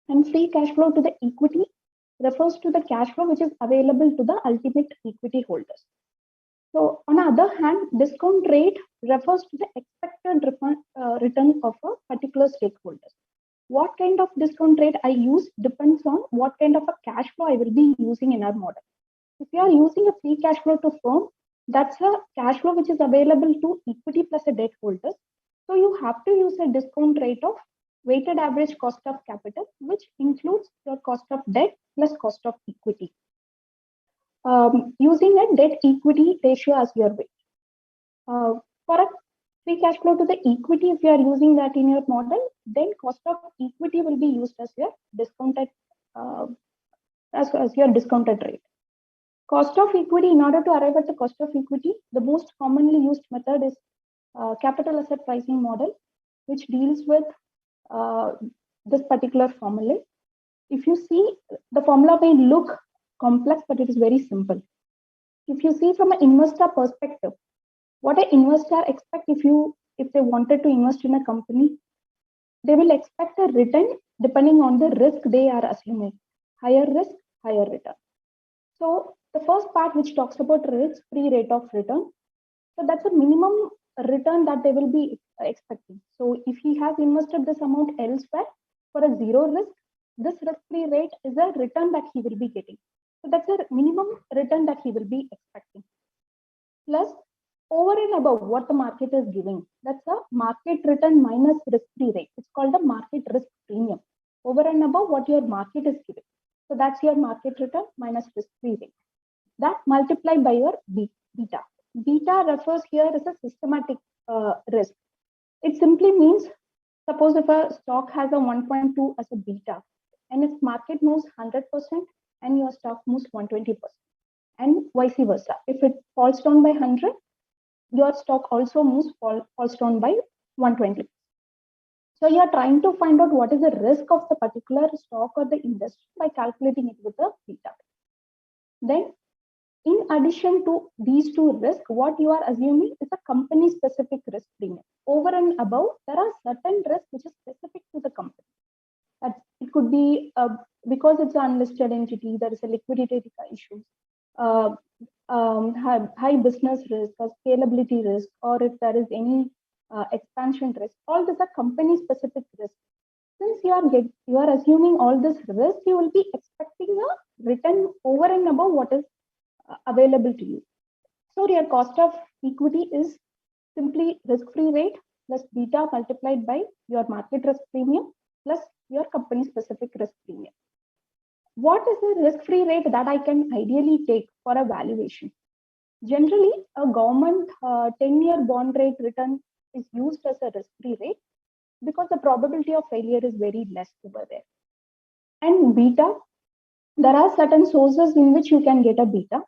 And free cash flow to the equity refers to the cash flow which is available to the ultimate equity holders. So on the other hand, discount rate refers to the expected return of a particular stakeholders. What kind of discount rate I use depends on what kind of a cash flow I will be using in our model. If you are using a free cash flow to firm, that's a cash flow which is available to equity plus a debt holders. So you have to use a discount rate of weighted average cost of capital, which includes your cost of debt plus cost of equity. Using a debt equity ratio as your weight. For a free cash flow to the equity, if you are using that in your model, then cost of equity will be used as your discounted as your discounted rate. Cost of equity, in order to arrive at the cost of equity, the most commonly used method is capital asset pricing model, which deals with this particular formula. If you see, the formula may look complex, but it is very simple. If you see from an investor perspective, what an investor expect if they wanted to invest in a company, they will expect a return depending on the risk they are assuming. Higher risk, higher return. So the first part which talks about risk-free rate of return, so that's a minimum return that they will be expecting. So if he has invested this amount elsewhere for a zero risk, this risk-free rate is a return that he will be getting. So that's a minimum return that he will be expecting. Plus, over and above what the market is giving, that's a market return minus risk-free rate. It's called a market risk premium. Over and above what your market is giving. So that's your market return minus risk-free rate. That multiplied by your beta. Beta refers here as a systematic risk. It simply means, suppose if a stock has a 1.2 as a beta, and if market moves 100% and your stock moves 120%, and vice versa. If it falls down by 100, your stock also falls down by 120. So you are trying to find out what is the risk of the particular stock or the industry by calculating it with the beta. Then, in addition to these two risks, what you are assuming is a company-specific risk premium. Over and above, there are certain risks which is specific to the company. It could be because it's an unlisted entity, there is a liquidity issue, high business risk, or scalability risk, or if there is any expansion risk. All these are company-specific risks. Since you are assuming all this risk, you will be expecting a return over and above what is available to you. So your cost of equity is simply risk-free rate plus beta multiplied by your market risk premium plus your company-specific risk premium. What is the risk-free rate that I can ideally take for a valuation? Generally, a government 10-year bond rate return is used as a risk-free rate. because the probability of failure is very less over there. And beta, there are certain sources in which you can get a beta.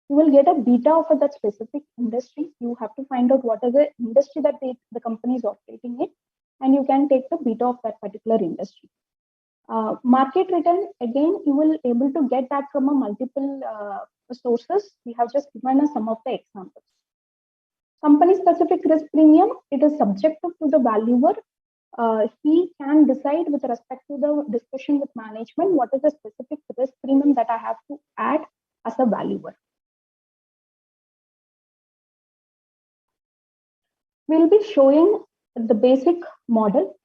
You will get a beta for that specific industry. You have to find out what is the industry that the company is operating in, and you can take the beta of that particular industry. Market return, again, you will able to get that from a multiple sources. We have just given us some of the examples. Company specific risk premium, it is subjective to the valuer. He can decide with respect to the discussion with management what is the specific risk premium that I have to add as a valuer. We'll be showing the basic model.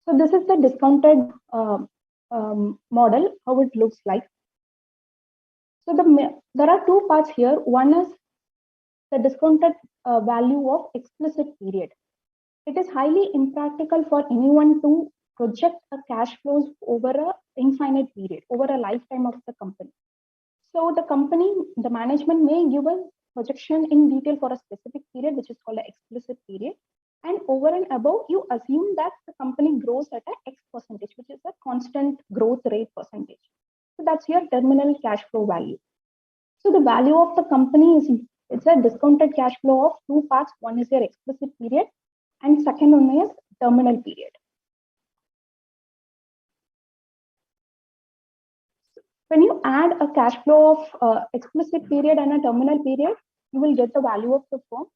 So this is the discounted model, how it looks like. So there are two parts here. One is the discounted value of explicit period. It is highly impractical for anyone to project a cash flows over an infinite period, over a lifetime of the company. So the management may give a projection in detail for a specific period, which is called an explicit period. And over and above, you assume that the company grows at a X percentage, which is a constant growth rate percentage. So that's your terminal cash flow value. So the value of the company it's a discounted cash flow of two parts. One is your explicit period, and second one is terminal period. When you add a cash flow of explicit period and a terminal period, you will get the value of the firm.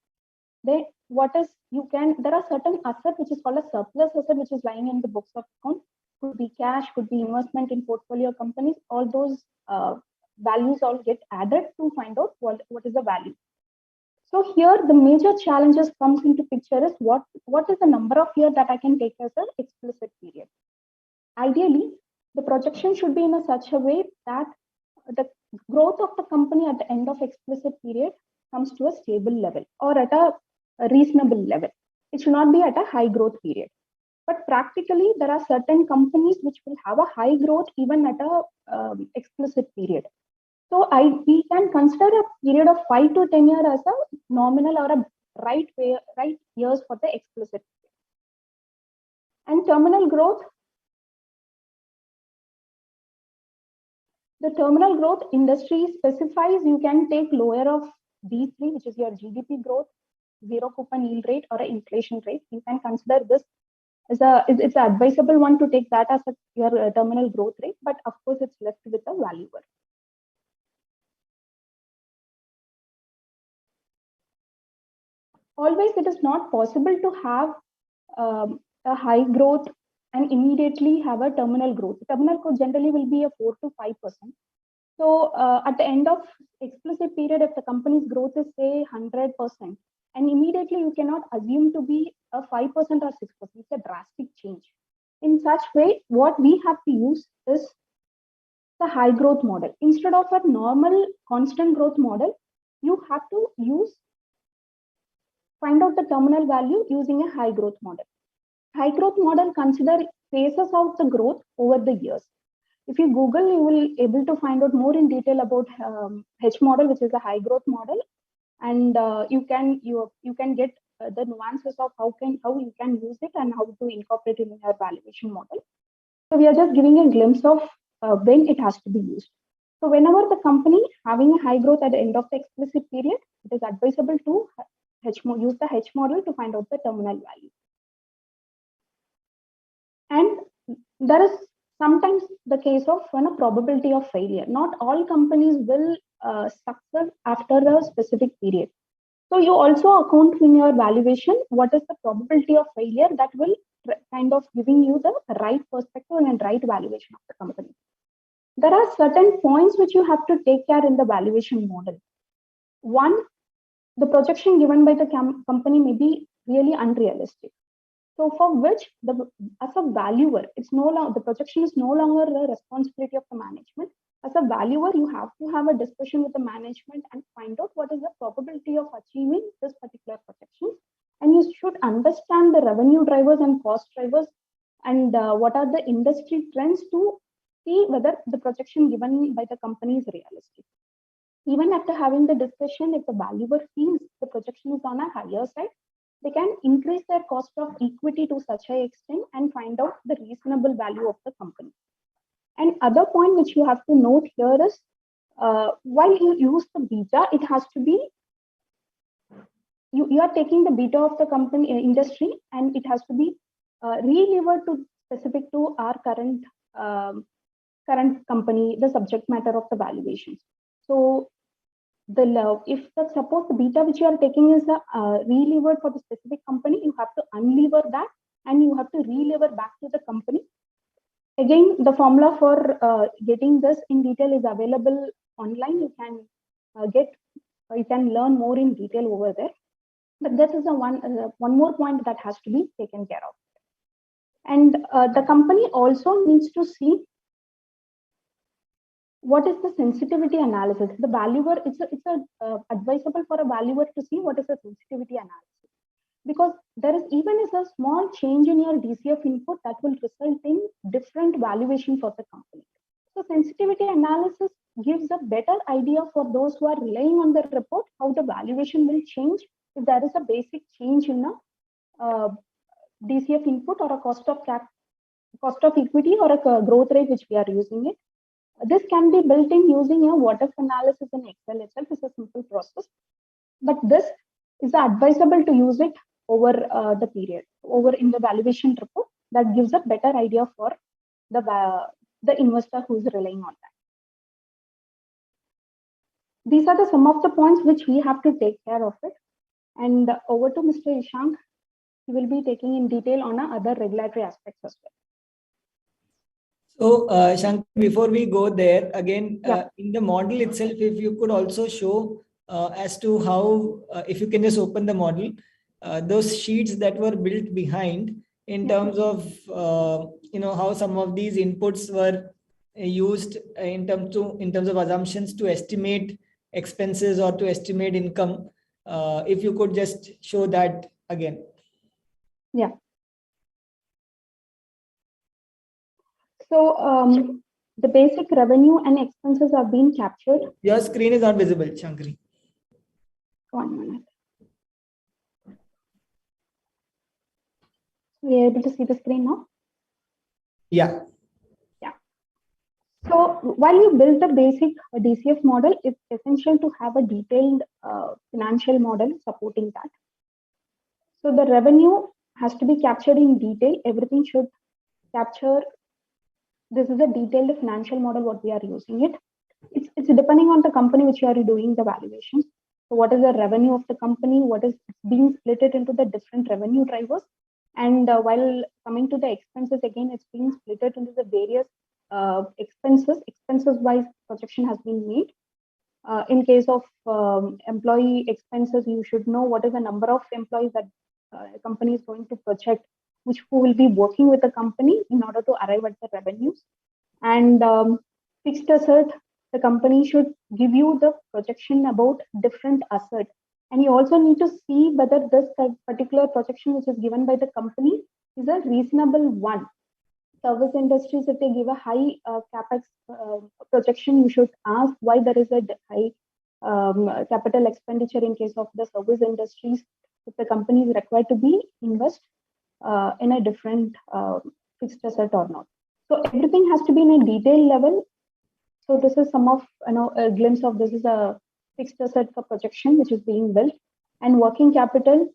Then there are certain assets which is called a surplus asset, which is lying in the books of account. Could be cash, could be investment in portfolio companies. All those values all get added to find out what is the value. So here the major challenges comes into picture is what is the number of years that I can take as an explicit period. Ideally, the projection should be in such a way that the growth of the company at the end of explicit period comes to a stable level or at a reasonable level. It should not be at a high growth period. But practically, there are certain companies which will have a high growth even at a explicit period. So we can consider a period of 5 to 10 years as a nominal or a right years for the explicit period. And terminal growth, the terminal growth industry specifies you can take lower of these three, which is your GDP growth, zero coupon yield rate, or an inflation rate. You can consider this as it's an advisable one to take that as your terminal growth rate, but of course it's left with a valuer. Always it is not possible to have a high growth and immediately have a terminal growth. Terminal growth generally will be a 4 to 5%. So at the end of explicit period, if the company's growth is say 100%, and immediately you cannot assume to be a 5% or 6%. It's a drastic change. In such way, what we have to use is the high growth model. Instead of a normal constant growth model, you have to find out the terminal value using a high growth model. High growth model phases out the growth over the years. If you Google, you will able to find out more in detail about H model, which is a high growth model, and you can get the nuances of how you can use it and how to incorporate it in your valuation model. So we are just giving a glimpse of when it has to be used. So whenever the company having a high growth at the end of the explicit period, it is advisable to use the H model to find out the terminal value. And there is sometimes the case of a probability of failure. Not all companies will succeed after a specific period. So you also account in your valuation what is the probability of failure that will kind of giving you the right perspective and right valuation of the company. There are certain points which you have to take care in the valuation model. One, the projection given by the company may be really unrealistic. So for which, as a valuer, the projection is no longer the responsibility of the management. As a valuer, you have to have a discussion with the management and find out what is the probability of achieving this particular projection. And you should understand the revenue drivers and cost drivers and what are the industry trends to see whether the projection given by the company is realistic. Even after having the discussion, if the valuer feels the projection is on a higher side, they can increase their cost of equity to such a extent and find out the reasonable value of the company. And other point which you have to note here is, while you use the beta, it has to be, you are taking the beta of the company industry, and it has to be re-levered to specific to our current company, the subject matter of the valuations. So if suppose the beta which you are taking is re-levered for the specific company, you have to unlever that and you have to re-lever back to the company. Again, the formula for getting this in detail is available online. You can you can learn more in detail over there. But this is one more point that has to be taken care of. And the company also needs to see what is the sensitivity analysis. The valuer, it's advisable for a valuer to see what is the sensitivity analysis, because there is even a small change in your DCF input that will result in different valuation for the company. So sensitivity analysis gives a better idea for those who are relying on the report, how the valuation will change if there is a basic change in a DCF input or a cost of equity or a growth rate which we are using it. This can be built in using a what if analysis in Excel itself. Is a simple process, but this is advisable to use it over the period, over in the valuation report. That gives a better idea for the investor who is relying on that. These are some of the points which we have to take care of it. And over to Mr. Ishank. He will be taking in detail on other regulatory aspects as well. So, Shankar, before we go there, again, in the model itself, if you could also show as to how, if you can just open the model, those sheets that were built behind in terms of, how some of these inputs were used in terms of assumptions to estimate expenses or to estimate income. If you could just show that again. Yeah. So the basic revenue and expenses are being captured. Your screen is not visible, Shankari. 1 minute. Are you able to see the screen now? Yeah. Yeah. So while you build the basic DCF model, it's essential to have a detailed financial model supporting that. So the revenue has to be captured in detail. Everything should capture. This is a detailed financial model what we are using it. It's depending on the company which you are doing the valuations. So what is the revenue of the company? What is being split it into the different revenue drivers? And while coming to the expenses, again, it's being split it into the various expenses wise projection has been made. In case of employee expenses, you should know what is the number of employees that a company is going to project, who will be working with the company in order to arrive at the revenues. And fixed asset, the company should give you the projection about different assets. And you also need to see whether this particular projection which is given by the company is a reasonable one. Service industries, if they give a high capex projection, you should ask why there is a high capital expenditure in case of the service industries. If the company is required to be invest in a different fixed asset or not. So everything has to be in a detailed level. So this is some of a glimpse of this is a fixed asset projection which is being built, and working capital.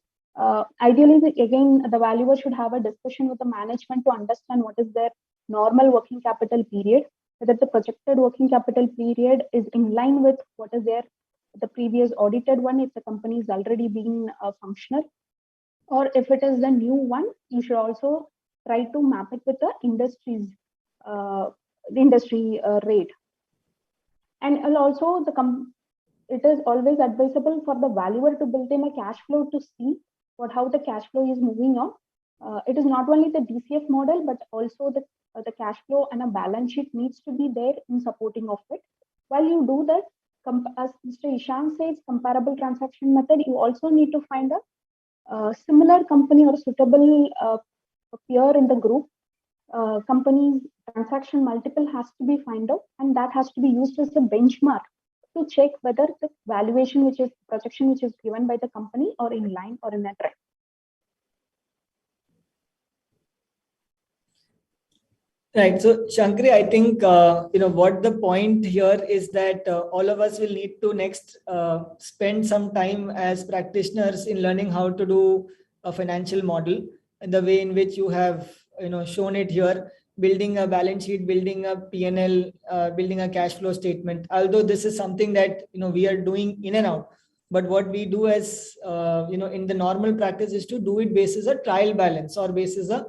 Ideally, again, the valuer should have a discussion with the management to understand what is their normal working capital period, whether the projected working capital period is in line with what is the previous audited one, if the company is already being functional, or if it is the new one, you should also try to map it with the industry rate. And also it is always advisable for the valuer to build in a cash flow to see how the cash flow is moving on. It is not only the DCF model, but also the cash flow and a balance sheet needs to be there in supporting of it. While you do that, as Mr. Ishan says, comparable transaction method, you also need to find a similar company or suitable peer in the group. Company's transaction multiple has to be found out, and that has to be used as a benchmark to check whether the valuation projection which is given by the company or in line or in a trend. Right. So, Shankari, I think what the point here is that all of us will need to next spend some time as practitioners in learning how to do a financial model, and the way in which you have shown it here, building a balance sheet, building a P&L, building a cash flow statement. Although this is something that we are doing in and out, but what we do as in the normal practice is to do it basis a trial balance or basis a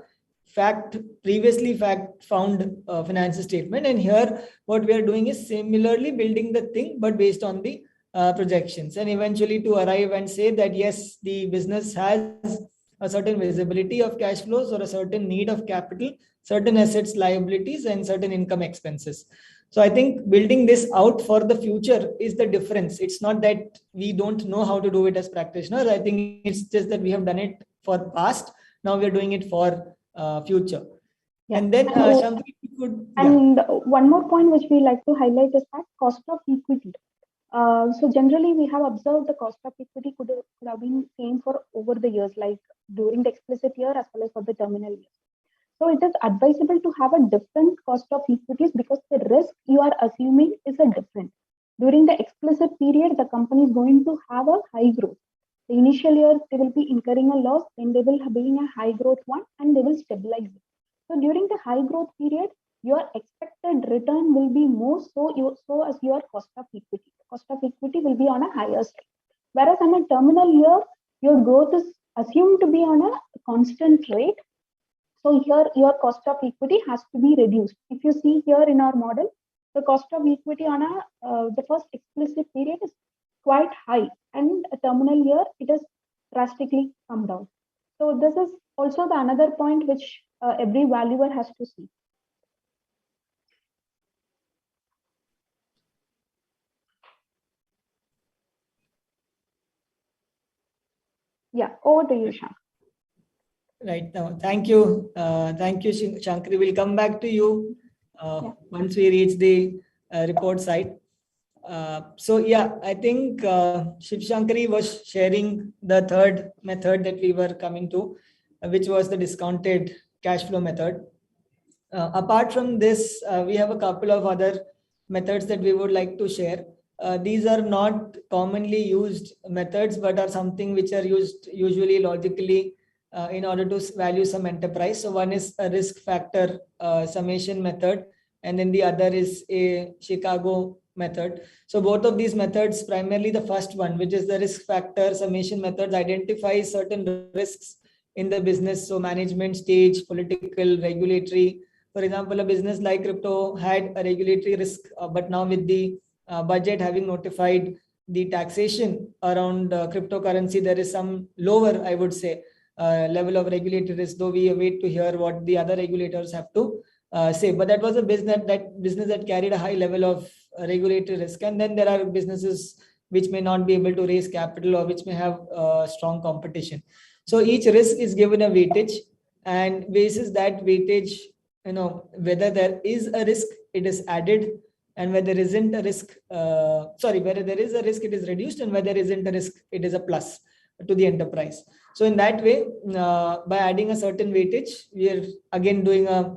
previously fact found financial statement. And here what we are doing is similarly building the thing but based on the projections, and eventually to arrive and say that yes, the business has a certain visibility of cash flows or a certain need of capital, certain assets, liabilities, and certain income expenses. So I think building this out for the future is the difference. It's not that we don't know how to do it as practitioners. I think it's just that we have done it for past, now we're doing it for future. Yeah. And then Shankari, and one more point which we like to highlight is that cost of equity. So generally we have observed the cost of equity could have been same for over the years, like during the explicit year as well as for the terminal year. So it is advisable to have a different cost of equities because the risk you are assuming is a different. During the explicit period, the company is going to have a high growth. The initial year, they will be incurring a loss, then they will be in a high growth one and they will stabilize it. So during the high growth period, your expected return will be more so as your cost of equity. The cost of equity will be on a higher side. Whereas on a terminal year, your growth is assumed to be on a constant rate. So here your cost of equity has to be reduced. If you see here in our model, the cost of equity on the first explicit period is quite high, and a terminal year it has drastically come down. So this is also the another point which every valuer has to see. Yeah, over to you, Shank. Right now, thank you, Shankari. We'll come back to you once we reach the report side. So yeah, I think Shiv Shankari was sharing the third method that we were coming to, which was the discounted cash flow method. Apart from this, we have a couple of other methods that we would like to share. These are not commonly used methods, but are something which are used usually logically in order to value some enterprise. So one is a risk factor summation method, and then the other is a Chicago method. So both of these methods, primarily the first one, which is the risk factor summation method, identifies certain risks in the business. So management stage, political, regulatory. For example, a business like crypto had a regulatory risk, but now with the budget having notified the taxation around cryptocurrency, there is some lower, I would say, level of regulatory risk, though we await to hear what the other regulators have to say. But that was a business that carried a high level of regulatory risk. And then there are businesses which may not be able to raise capital or which may have strong competition. So each risk is given a weightage, and basis that weightage, whether there is a risk, it is added, and where there isn't a risk, whether there is a risk, it is reduced, and where there isn't a risk, it is a plus to the enterprise. So in that way, by adding a certain weightage, we are again doing a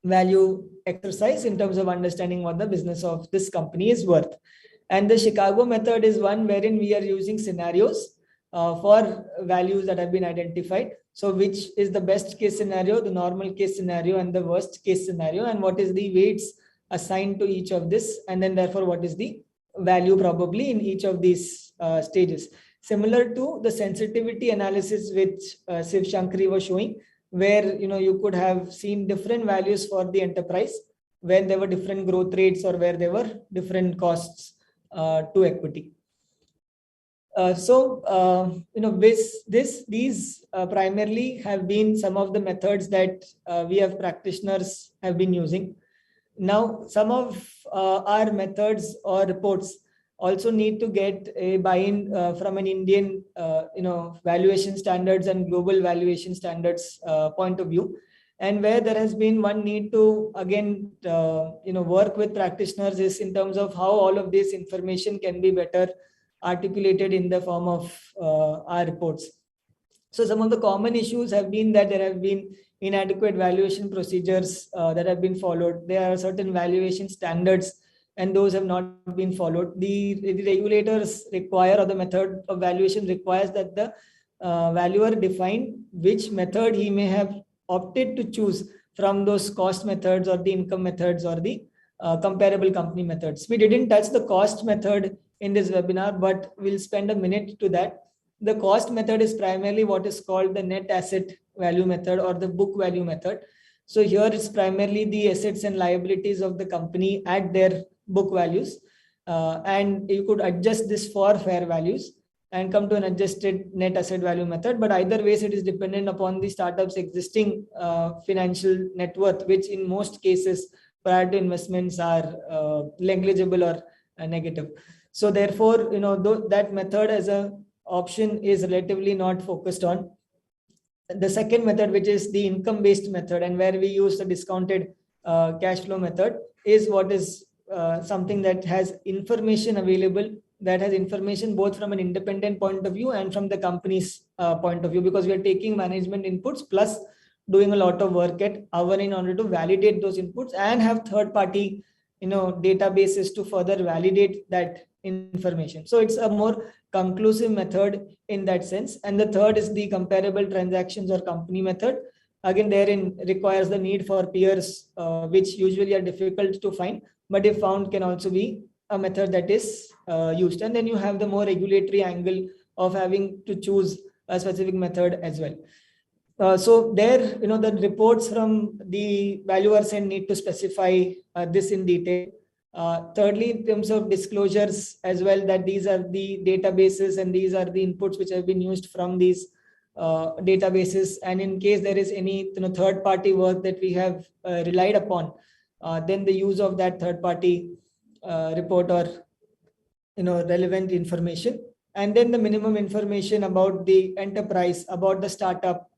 value exercise in terms of understanding what the business of this company is worth. And the Chicago method is one wherein we are using scenarios for values that have been identified. So which is the best case scenario, the normal case scenario, and the worst case scenario, and what is the weights assigned to each of this, and then therefore what is the value probably in each of these stages. Similar to the sensitivity analysis which Shiv Shankari was showing, where you could have seen different values for the enterprise when there were different growth rates or where there were different costs to equity. These primarily have been some of the methods that we have practitioners have been using. Now, some of our methods or reports also need to get a buy-in from an Indian, valuation standards and global valuation standards point of view. And where there has been one need to, again, work with practitioners is in terms of how all of this information can be better articulated in the form of our reports. So some of the common issues have been that there have been inadequate valuation procedures that have been followed. There are certain valuation standards, and those have not been followed. The regulators require, or the method of valuation requires, that the valuer define which method he may have opted to choose from those cost methods or the income methods or the comparable company methods. We didn't touch the cost method in this webinar, but we'll spend a minute to that. The cost method is primarily what is called the net asset value method or the book value method. So here it's primarily the assets and liabilities of the company at their book values. And you could adjust this for fair values and come to an adjusted net asset value method. But either ways, it is dependent upon the startup's existing financial net worth, which in most cases prior to investments are negligible or negative. So therefore, that method as a option is relatively not focused on. The second method, which is the income based method, and where we use the discounted cash flow method, is what is something that has information available, that has information both from an independent point of view and from the company's point of view, because we are taking management inputs plus doing a lot of work at our end in order to validate those inputs and have third party databases to further validate that information. So it's a more conclusive method in that sense. And the third is the comparable transactions or company method. Again, therein requires the need for peers, which usually are difficult to find, but if found can also be a method that is used. And then you have the more regulatory angle of having to choose a specific method as well. So there, the reports from the valuers and need to specify this in detail. Thirdly, in terms of disclosures as well, that these are the databases and these are the inputs which have been used from these databases. And in case there is any third party work that we have relied upon, then the use of that third party report or relevant information. And then the minimum information about the enterprise, about the startup,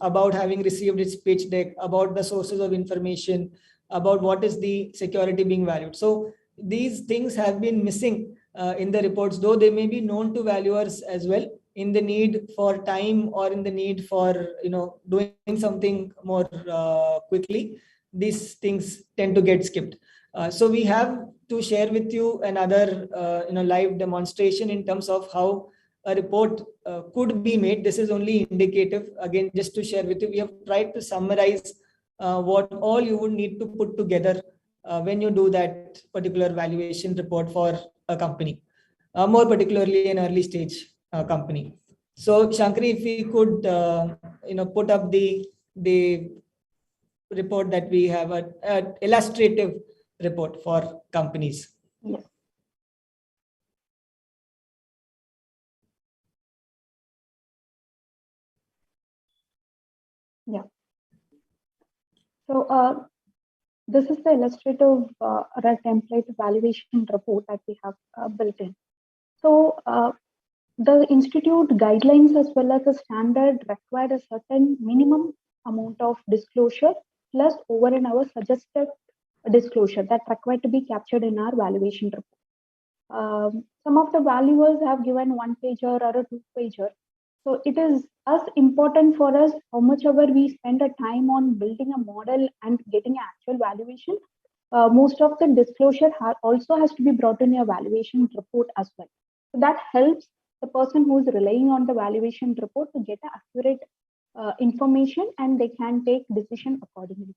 about having received its pitch deck, about the sources of information, about what is the security being valued. So these things have been missing in the reports, though they may be known to valuers as well. In the need for time or in the need for doing something more quickly, these things tend to get skipped. So we have to share with you another live demonstration in terms of how a report could be made. This is only indicative. Again, just to share with you, we have tried to summarize what all you would need to put together when you do that particular valuation report for a company, more particularly an early stage company. So Shankari, if we could put up the report that we have, an illustrative report for companies. Yes. Yeah. So this is the illustrative red template valuation report that we have built in. So the institute guidelines as well as the standard require a certain minimum amount of disclosure plus over and our suggested disclosure that required to be captured in our valuation report. Some of the valuers have given 1-pager or a 2-pager. So it is as important for us how much ever we spend a time on building a model and getting actual valuation. Most of the disclosure also has to be brought in your valuation report as well. So that helps the person who is relying on the valuation report to get accurate information and they can take decision accordingly.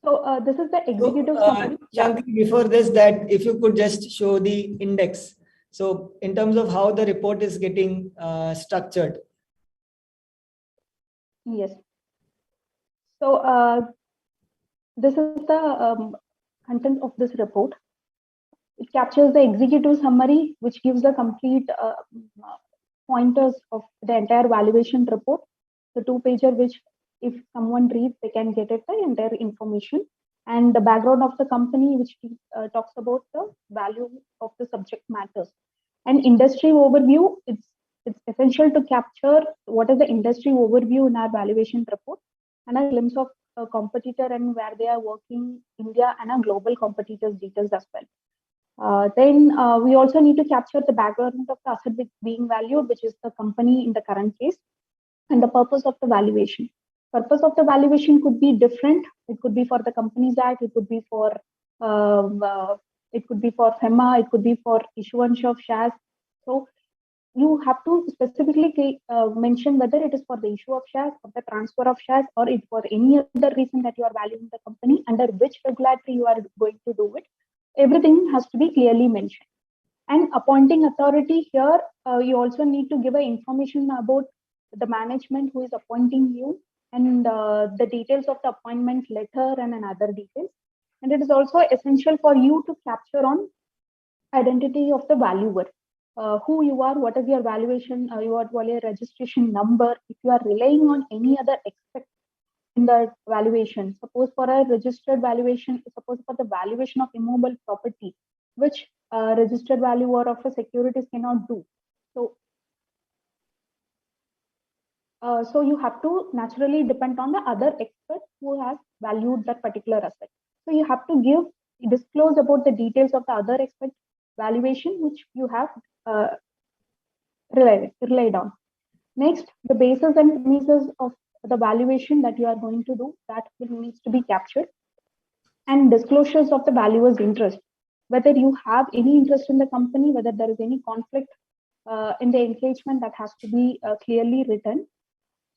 So this is the executive summary. Shankari, before this, that if you could just show the index. So in terms of how the report is getting structured. Yes. So this is the content of this report. It captures the executive summary, which gives the complete pointers of the entire valuation report. The 2-pager, which if someone reads, they can get it the entire information. And the background of the company, which talks about the value of the subject matters. And industry overview, it's essential to capture what is the industry overview in our valuation report and a glimpse of a competitor and where they are working, India and our global competitors details as well. Then we also need to capture the background of the asset being valued, which is the company in the current case, and the purpose of the valuation. Purpose of the valuation could be different. It could be for the Companies Act. It could be for FEMA. It could be for issuance of shares. So you have to specifically mention whether it is for the issue of shares or the transfer of shares, or it for any other reason that you are valuing the company, under which regulatory you are going to do it. Everything has to be clearly mentioned. And appointing authority here, you also need to give information about the management who is appointing you, and the details of the appointment letter and other details. And it is also essential for you to capture on identity of the valuer, who you are, what is your valuation, your registration number. If you are relying on any other aspect in the valuation, suppose for a registered valuation, suppose for the valuation of immovable property, which registered valuer of a securities cannot do. So you have to naturally depend on the other expert who has valued that particular asset. So you have to disclose about the details of the other expert valuation which you have relied on. Next, the basis and premises of the valuation that you are going to do, that needs to be captured, and disclosures of the valuer's interest, whether you have any interest in the company, whether there is any conflict in the engagement, that has to be clearly written.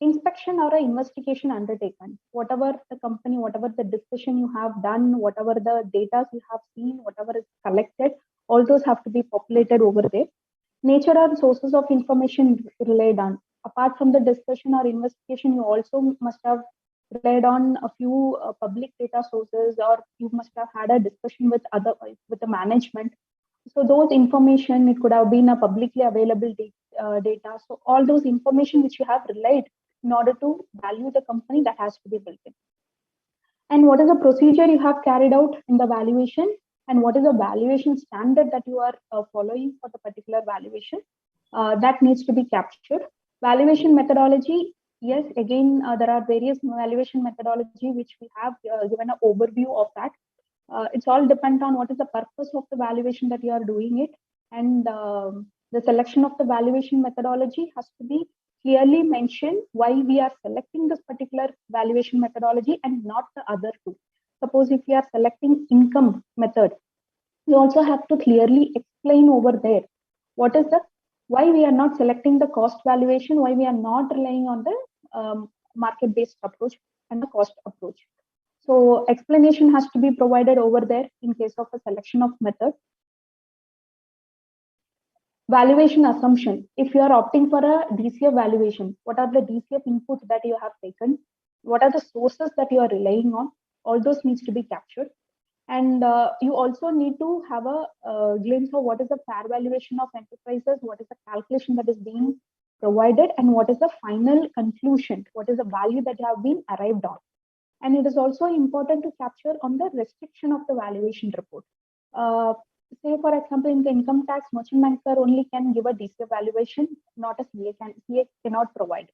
Inspection or an investigation undertaken, whatever the company, whatever the discussion you have done, whatever the data you have seen, whatever is collected, all those have to be populated over there. Nature or sources of information relied on. Apart from the discussion or investigation, you also must have relied on a few public data sources, or you must have had a discussion with the management. So those information, it could have been a publicly available data. So all those information which you have relied in order to value the company, that has to be built in. And what is the procedure you have carried out in the valuation, and what is the valuation standard that you are following for the particular valuation, that needs to be captured. Valuation methodology, yes, again, there are various valuation methodology which we have given an overview of that. It's all depend on what is the purpose of the valuation that you are doing it, and the selection of the valuation methodology has to be clearly mentioned why we are selecting this particular valuation methodology and not the other two. Suppose if we are selecting income method, you also have to clearly explain over there what is the why we are not selecting the cost valuation, why we are not relying on the market-based approach and the cost approach. So explanation has to be provided over there in case of a selection of method. Valuation assumption. If you are opting for a DCF valuation, what are the DCF inputs that you have taken? What are the sources that you are relying on? All those needs to be captured. And you also need to have a glimpse of what is the fair valuation of enterprises, what is the calculation that is being provided, and what is the final conclusion, what is the value that you have been arrived on. And it is also important to capture on the restriction of the valuation report. Say, for example, in the income tax, merchant banker only can give a DCF valuation, not a CA cannot provide.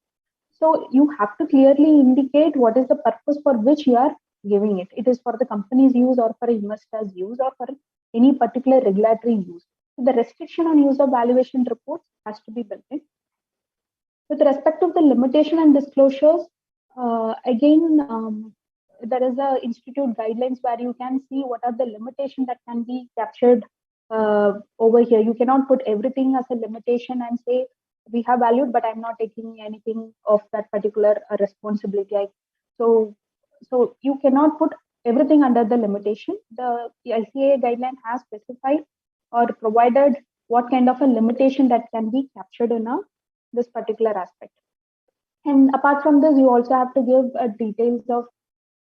So you have to clearly indicate what is the purpose for which you are giving it. It is for the company's use, or for investors' use, or for any particular regulatory use. So the restriction on use of valuation reports has to be built in. With respect to the limitation and disclosures, again, there is a institute guidelines where you can see what are the limitations that can be captured over here. You cannot put everything as a limitation and say we have valued, but I'm not taking anything of that particular responsibility. So you cannot put everything under the limitation. The ICAI guideline has specified or provided what kind of a limitation that can be captured in this particular aspect. And apart from this, you also have to give details of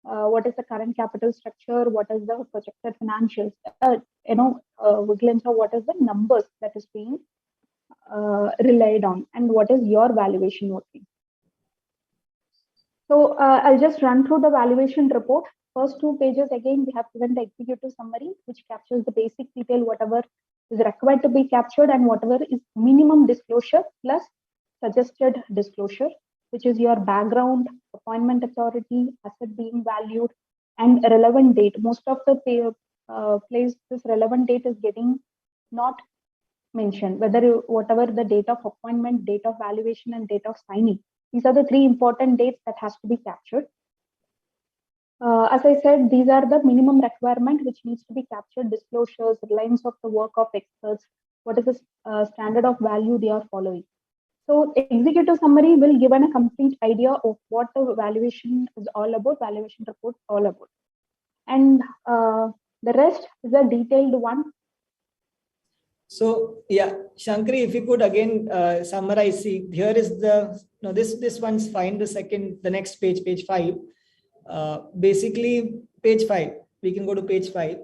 what is the current capital structure, what is the projected financials, glimpse of what is the numbers that is being relied on, and what is your valuation working. So I'll just run through the valuation report. First 2 pages, again, we have given the executive summary, which captures the basic detail, whatever is required to be captured, and whatever is minimum disclosure plus suggested disclosure, which is your background, appointment authority, asset being valued, and relevant date. Most of the place this relevant date is getting not mentioned, whatever the date of appointment, date of valuation, and date of signing. These are the three important dates that has to be captured. As I said, these are the minimum requirement which needs to be captured: disclosures, lines of the work of experts, what is the standard of value they are following. So executive summary will give a complete idea of what the valuation is all about, valuation report all about. And the rest is a detailed one. So yeah, Shankari, if you could again summarize. See, here is the this one's fine. The next page, page 5. Basically, page 5. We can go to page 5.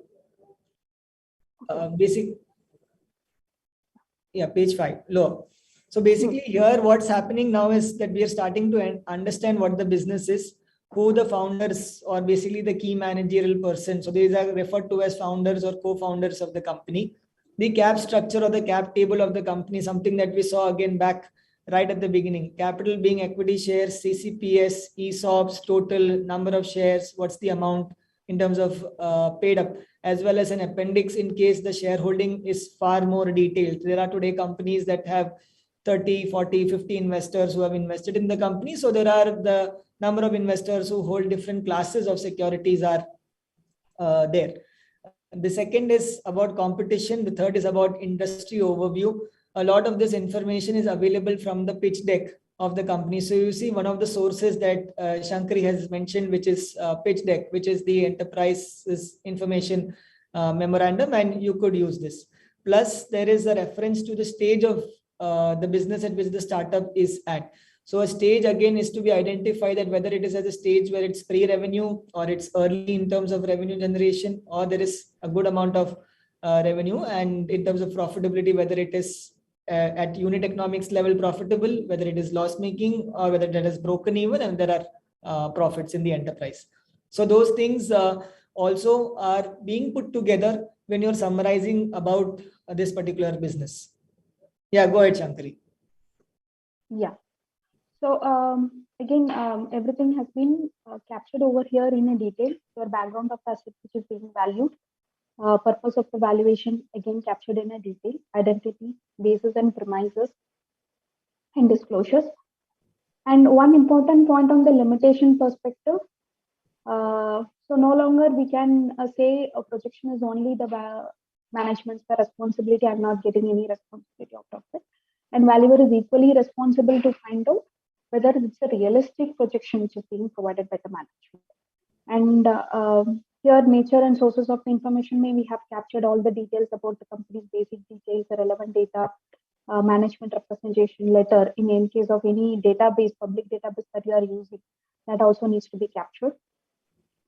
Page 5. Lower. So basically, here what's happening now is that we are starting to understand what the business is, who the founders or basically the key managerial person. So these are referred to as founders or co-founders of the company. The cap structure or the cap table of the company, something that we saw again back right at the beginning. Capital being equity shares, CCPS, ESOPs, total number of shares, what's the amount in terms of paid up, as well as an appendix in case the shareholding is far more detailed. There are today companies that have 30, 40, 50 investors who have invested in the company. So there are the number of investors who hold different classes of securities are there. The second is about competition. The third is about industry overview. A lot of this information is available from the pitch deck of the company. So you see one of the sources that Shankari has mentioned, which is pitch deck, which is the enterprise's information memorandum, and you could use this. Plus, there is a reference to the stage of the business at which the startup is at. So a stage again is to be identified, that whether it is at a stage where it's pre-revenue or it's early in terms of revenue generation, or there is a good amount of revenue, and in terms of profitability, whether it is at unit economics level profitable, whether it is loss making, or whether that is broken even and there are profits in the enterprise. So those things also are being put together when you're summarizing about this particular business. Yeah, go ahead, Shankari. Yeah. So again, everything has been captured over here in a detail. Your background of asset which is being valued, purpose of the valuation again captured in a detail, identity, basis and premises, and disclosures. And one important point on the limitation perspective. So no longer we can say a projection is only the management's responsibility. I'm not getting any responsibility out of it. And valuer is equally responsible to find out whether it's a realistic projection which is being provided by the management. And here, nature and sources of the information, we have captured all the details about the company's basic details, the relevant data, management representation letter. In case of any database, public database that you are using, that also needs to be captured.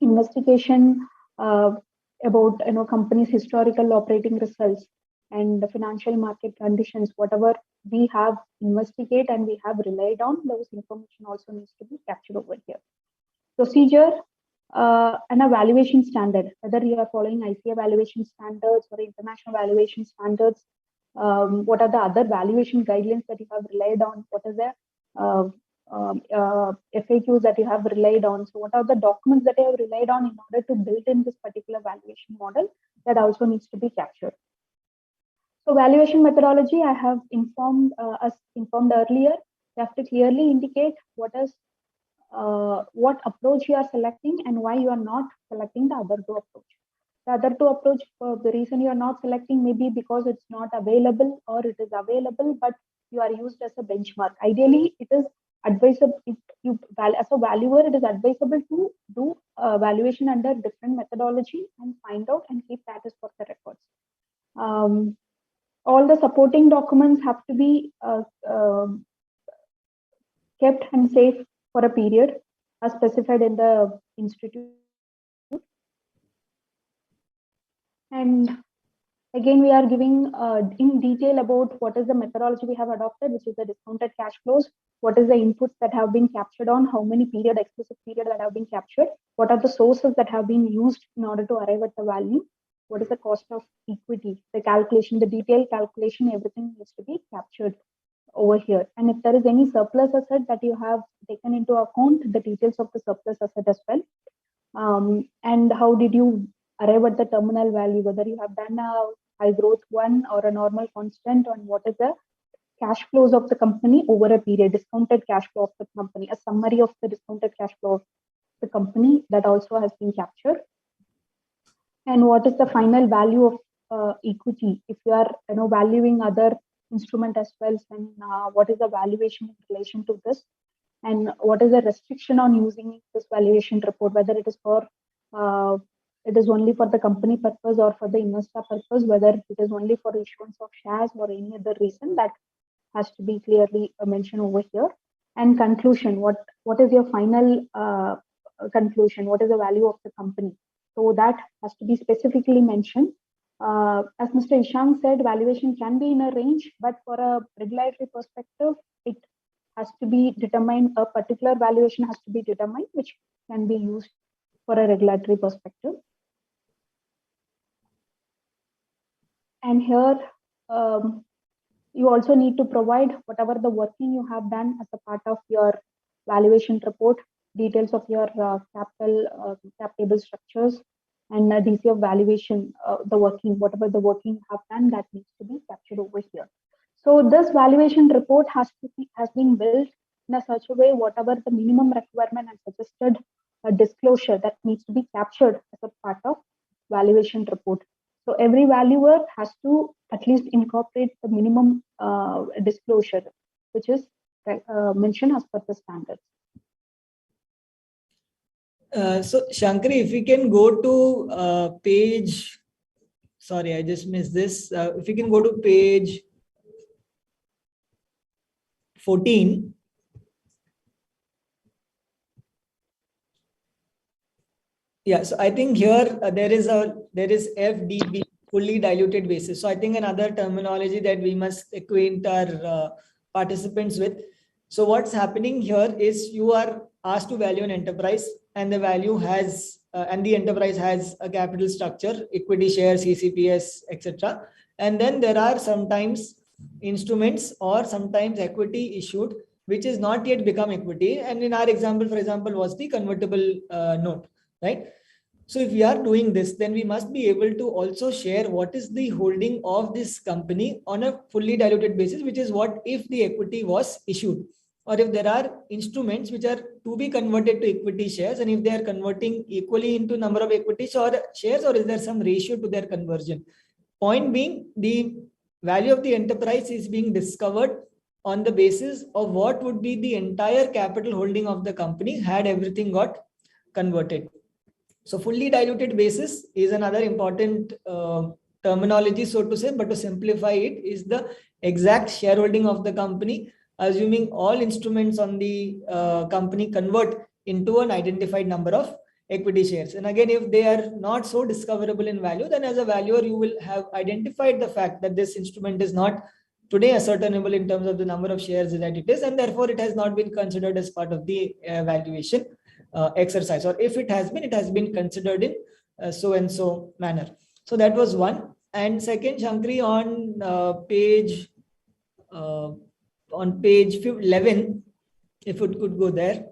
Investigation about company's historical operating results and the financial market conditions, whatever we have investigated and we have relied on, those information also needs to be captured over here. Procedure and a valuation standard, whether you are following ICA valuation standards or international valuation standards, what are the other valuation guidelines that you have relied on, what is the FAQs that you have relied on. So what are the documents that you have relied on in order to build in this particular valuation model, that also needs to be captured. So valuation methodology, I have informed earlier. You have to clearly indicate what approach you are selecting and why you are not selecting the other two approach. The other two approach, the reason you are not selecting may be because it's not available, or it is available but you are used as a benchmark. Ideally, it is advisable as a valuer, it is advisable to do valuation under different methodology and find out and keep that as for the records. All the supporting documents have to be kept and safe for a period as specified in the institute. And again, we are giving in detail about what is the methodology we have adopted, which is the discounted cash flows. What is the inputs that have been captured on, how many explicit period that have been captured, what are the sources that have been used in order to arrive at the value, what is the cost of equity, the calculation, the detailed calculation, everything needs to be captured over here. And if there is any surplus asset that you have taken into account, the details of the surplus asset as well. And how did you arrive at the terminal value, whether you have done a high growth one or a normal constant, on what is the cash flows of the company over a period, discounted cash flow of the company, a summary of the discounted cash flow of the company that also has been captured. And what is the final value of equity? If you are valuing other instrument as well, then what is the valuation in relation to this? And what is the restriction on using this valuation report, whether it is for it is only for the company purpose or for the investor purpose, whether it is only for issuance of shares or any other reason, that has to be clearly mentioned over here. And conclusion, what is your final conclusion? What is the value of the company? So that has to be specifically mentioned. As Mr. Ishang said, valuation can be in a range, but for a regulatory perspective, it has to be determined, a particular valuation has to be determined, which can be used for a regulatory perspective. And here, you also need to provide whatever the working you have done as a part of your valuation report, details of your cap table structures, and DCF valuation, the working, whatever the working you have done, that needs to be captured over here. So this valuation report has been built in a such a way, whatever the minimum requirement and suggested disclosure that needs to be captured as a part of valuation report. So every valuer has to at least incorporate the minimum disclosure, which is mentioned as per the standards. So Shankari, if we can go to page, sorry, I just missed this. If we can go to page 14. Yeah, so I think here there is FDB, fully diluted basis. So I think another terminology that we must acquaint our participants with. So what's happening here is you are asked to value an enterprise, and the value has and the enterprise has a capital structure, equity shares, CCPS, etc. And then there are sometimes instruments or sometimes equity issued, which is not yet become equity. And in our example, for example, was the convertible note, right? So if we are doing this, then we must be able to also share what is the holding of this company on a fully diluted basis, which is what if the equity was issued, or if there are instruments which are to be converted to equity shares, and if they are converting equally into number of equity shares, or is there some ratio to their conversion. Point being, the value of the enterprise is being discovered on the basis of what would be the entire capital holding of the company had everything got converted. So fully diluted basis is another important terminology, so to say, but to simplify it, is the exact shareholding of the company, assuming all instruments on the company convert into an identified number of equity shares. And again, if they are not so discoverable in value, then as a valuer, you will have identified the fact that this instrument is not today ascertainable in terms of the number of shares that it is, and therefore it has not been considered as part of the valuation exercise, or if it has been considered in so and so manner. So that was one. And second, Shankari, on page 11, if it could go there.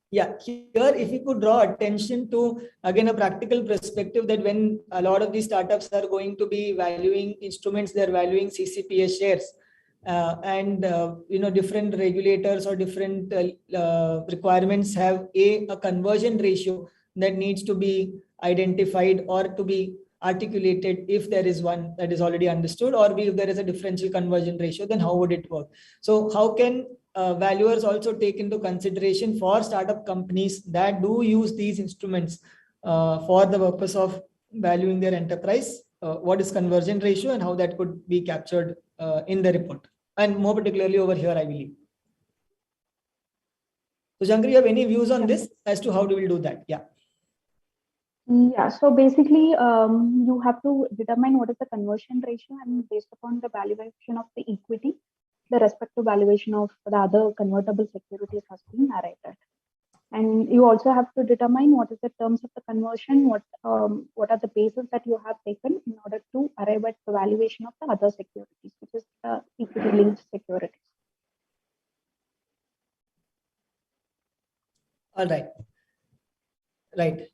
Yeah, here if you could draw attention to, again, a practical perspective, that when a lot of these startups are going to be valuing instruments, they're valuing CCPS shares. And different regulators or different requirements have a conversion ratio that needs to be identified or to be articulated, if there is one that is already understood, or if there is a differential conversion ratio, then how would it work? So how can valuers also take into consideration for startup companies that do use these instruments for the purpose of valuing their enterprise? What is conversion ratio and how that could be captured in the report, and more particularly over here, I believe. So Shankari, you have any views on this as to how do we do that? Yeah. Yeah, so basically, you have to determine what is the conversion ratio, and based upon the valuation of the equity, the respective valuation of the other convertible securities has been arrived at. And you also have to determine what is the terms of the conversion, what are the bases that you have taken in order to arrive at the valuation of the other securities, which is the equity-linked securities. All right. Right.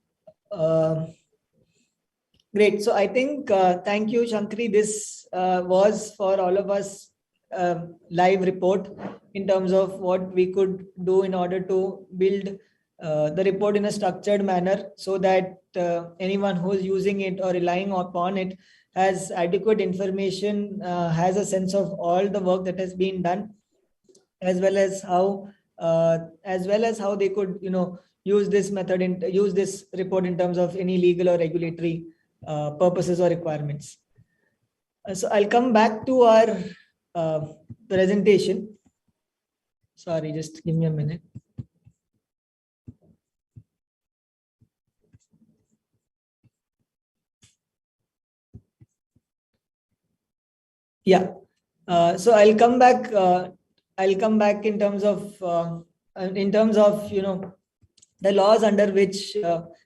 Great. So I think, thank you, Shankri. This was for all of us live report in terms of what we could do in order to build the report in a structured manner so that anyone who is using it or relying upon it has adequate information, has a sense of all the work that has been done, as well as how they could, use this method and use this report in terms of any legal or regulatory purposes or requirements. So I'll come back to our presentation. Sorry, just give me a minute. Yeah. So I'll come back. I'll come back in terms of the laws under which,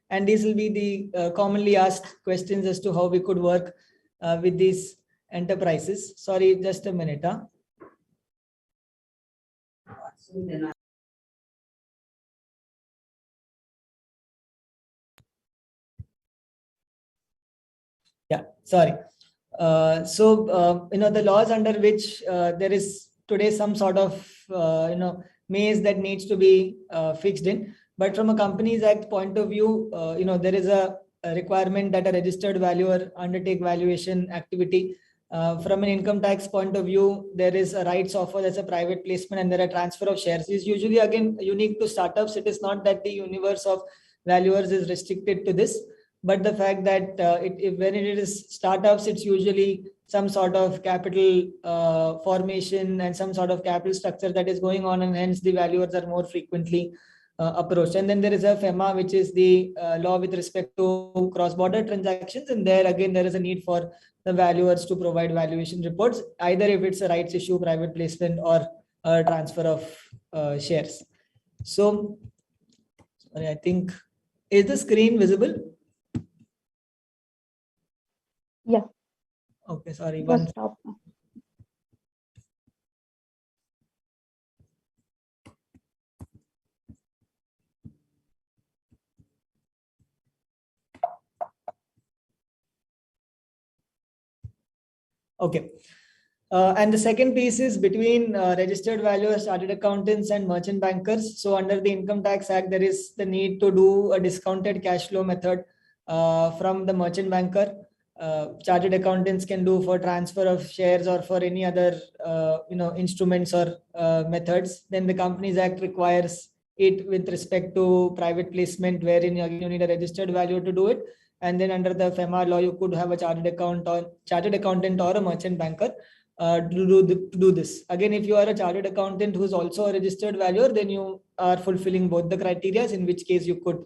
and these will be the commonly asked questions as to how we could work with these enterprises. Sorry, just a minute. Yeah, sorry. The laws under which there is today some sort of maze that needs to be fixed in. But from a Companies Act point of view, there is a requirement that a registered valuer undertake valuation activity. From an income tax point of view, there is a rights offer, that's a private placement, and there are transfer of shares. Is usually again unique to startups. It is not that the universe of valuers is restricted to this, but the fact that when it is startups, it's usually some sort of capital formation and some sort of capital structure that is going on, and hence the valuers are more frequently approached. And then there is a FEMA, which is the law with respect to cross-border transactions, and there again there is a need for the valuers to provide valuation reports, either if it's a rights issue, private placement, or a transfer of shares. So sorry, I think, is the screen visible? Yeah. Okay, sorry. One stop. Okay. And the second piece is between registered valuers, chartered accountants, and merchant bankers. So under the Income Tax Act, there is the need to do a discounted cash flow method from the merchant banker. Chartered accountants can do for transfer of shares or for any other instruments or methods. Then the Companies Act requires it with respect to private placement, wherein you need a registered valuer to do it. And then under the FEMA law, you could have a chartered accountant or a merchant banker to do this. Again, if you are a chartered accountant who is also a registered valuer, then you are fulfilling both the criteria, in which case you could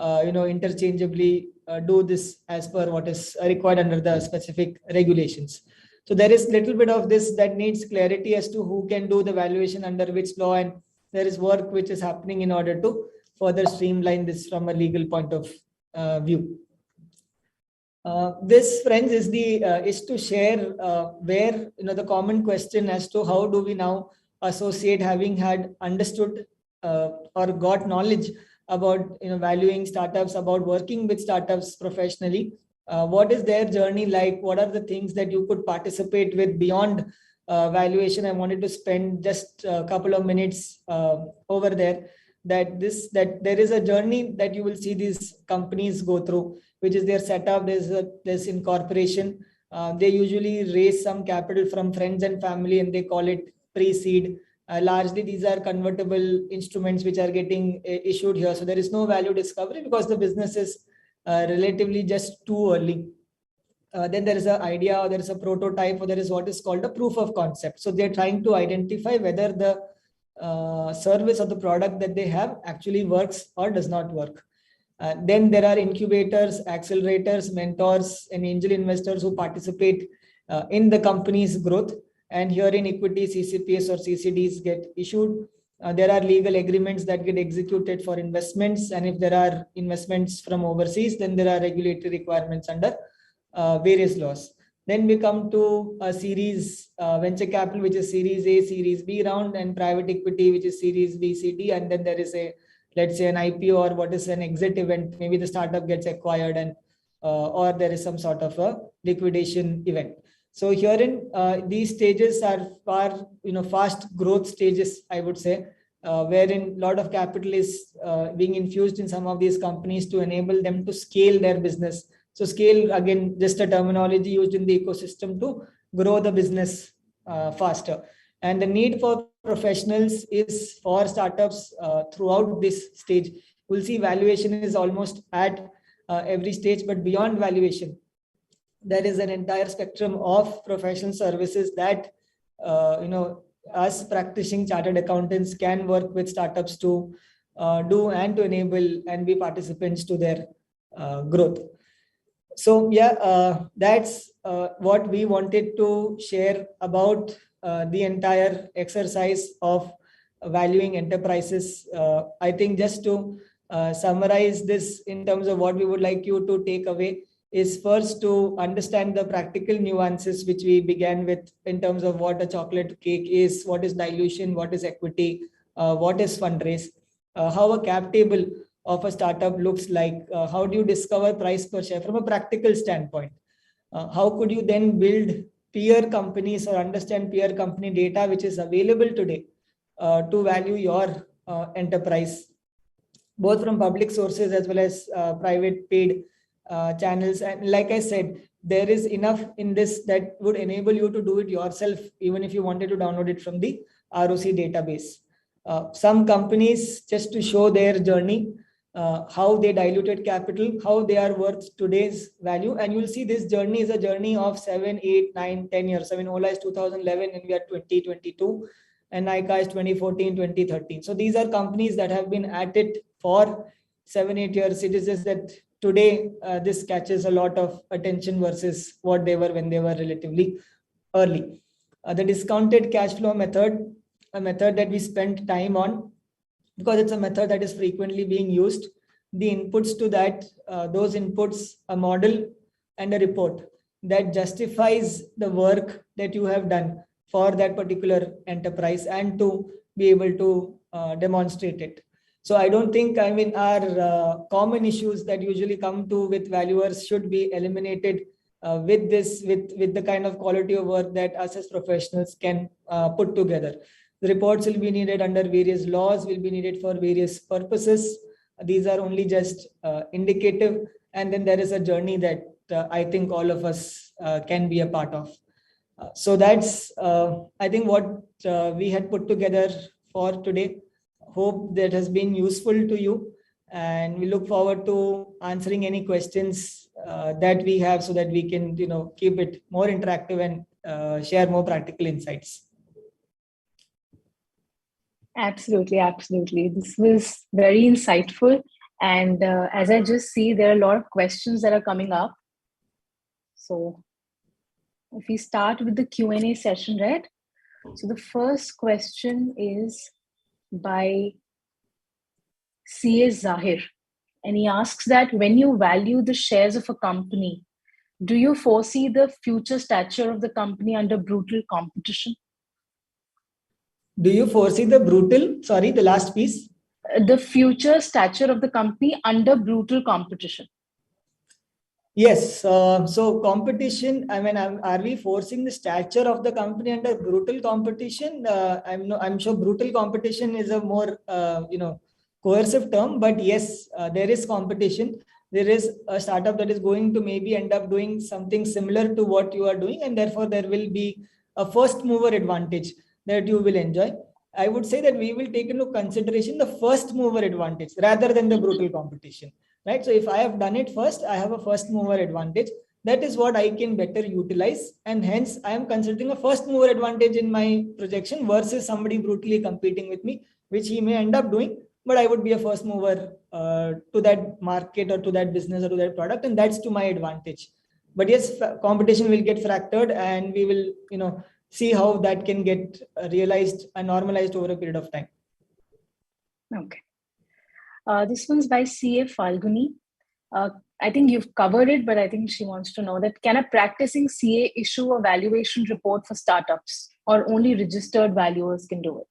interchangeably do this as per what is required under the specific regulations. So there is little bit of this that needs clarity as to who can do the valuation under which law, and there is work which is happening in order to further streamline this from a legal point of view. This, friends, is to share where the common question as to how do we now associate, having had understood or got knowledge about valuing startups, about working with startups professionally. What is their journey like? What are the things that you could participate with beyond valuation? I wanted to spend just a couple of minutes over there. That there is a journey that you will see these companies go through, which is their setup. There's incorporation. They usually raise some capital from friends and family, and they call it pre-seed. Largely, these are convertible instruments which are getting issued here. So there is no value discovery because the business is relatively just too early. Then there is an idea, or there is a prototype, or there is what is called a proof of concept. So they're trying to identify whether the service or the product that they have actually works or does not work. Then there are incubators, accelerators, mentors, and angel investors who participate in the company's growth. And here in equity, CCPs or CCDs get issued. There are legal agreements that get executed for investments. And if there are investments from overseas, then there are regulatory requirements under various laws. Then we come to a series venture capital, which is Series A, Series B round, and private equity, which is Series B, C, D. And then there is let's say an IPO, or what is an exit event. Maybe the startup gets acquired and or there is some sort of a liquidation event. So herein, these stages are fast growth stages, I would say, wherein a lot of capital is being infused in some of these companies to enable them to scale their business. So scale, again, just a terminology used in the ecosystem to grow the business faster. And the need for professionals is for startups throughout this stage. We'll see valuation is almost at every stage, but beyond valuation, there is an entire spectrum of professional services that us practicing chartered accountants can work with startups to do and to enable and be participants to their growth. So yeah, that's what we wanted to share about the entire exercise of valuing enterprises. I think just to summarize this in terms of what we would like you to take away is first to understand the practical nuances which we began with in terms of what a chocolate cake is, what is dilution, what is equity, what is fundraise, how a cap table of a startup looks like, how do you discover price per share from a practical standpoint, how could you then build peer companies or understand peer company data which is available today to value your enterprise, both from public sources as well as private paid channels. And like I said, there is enough in this that would enable you to do it yourself, even if you wanted to download it from the ROC database. Some companies, just to show their journey, how they diluted capital, how they are worth today's value. And you'll see this journey is a journey of 7, 8, 9, 10 years. I mean, Ola is 2011 and we are 2022, and Nykaa is 2014, 2013. So these are companies that have been at it for 7, 8 years. It is just that today this catches a lot of attention versus what they were when they were relatively early. The discounted cash flow method, a method that we spent time on, because it's a method that is frequently being used. The inputs to that, those inputs, a model and a report that justifies the work that you have done for that particular enterprise and to be able to demonstrate it. So I don't think, I mean, our common issues that usually come to with valuers should be eliminated with this, with the kind of quality of work that us as professionals can put together. The reports will be needed under various laws, will be needed for various purposes. These are only just indicative. And then there is a journey that I think all of us can be a part of. So that's, I think, what we had put together for today. Hope that has been useful to you. And we look forward to answering any questions that we have so that we can, keep it more interactive and share more practical insights. Absolutely, absolutely. This was very insightful. And as I just see, there are a lot of questions that are coming up. So if we start with the Q&A session, right? So the first question is by CA Zahir. And he asks that when you value the shares of a company, do you foresee the future stature of the company under brutal competition? Do you foresee the last piece? The future stature of the company under brutal competition. Yes. So competition, I mean, are we forcing the stature of the company under brutal competition? I'm sure brutal competition is a more, coercive term, but yes, there is competition. There is a startup that is going to maybe end up doing something similar to what you are doing, and therefore there will be a first mover advantage that you will enjoy. I would say that we will take into consideration the first mover advantage rather than the brutal competition, right? So if I have done it first, I have a first mover advantage. That is what I can better utilize. And hence I am considering a first mover advantage in my projection versus somebody brutally competing with me, which he may end up doing, but I would be a first mover to that market or to that business or to that product. And that's to my advantage. But yes, competition will get fractured and we will, see how that can get realized and normalized over a period of time. Okay. This one's by CA Falguni. I think you've covered it, but I think she wants to know that can a practicing CA issue a valuation report for startups, or only registered valuers can do it?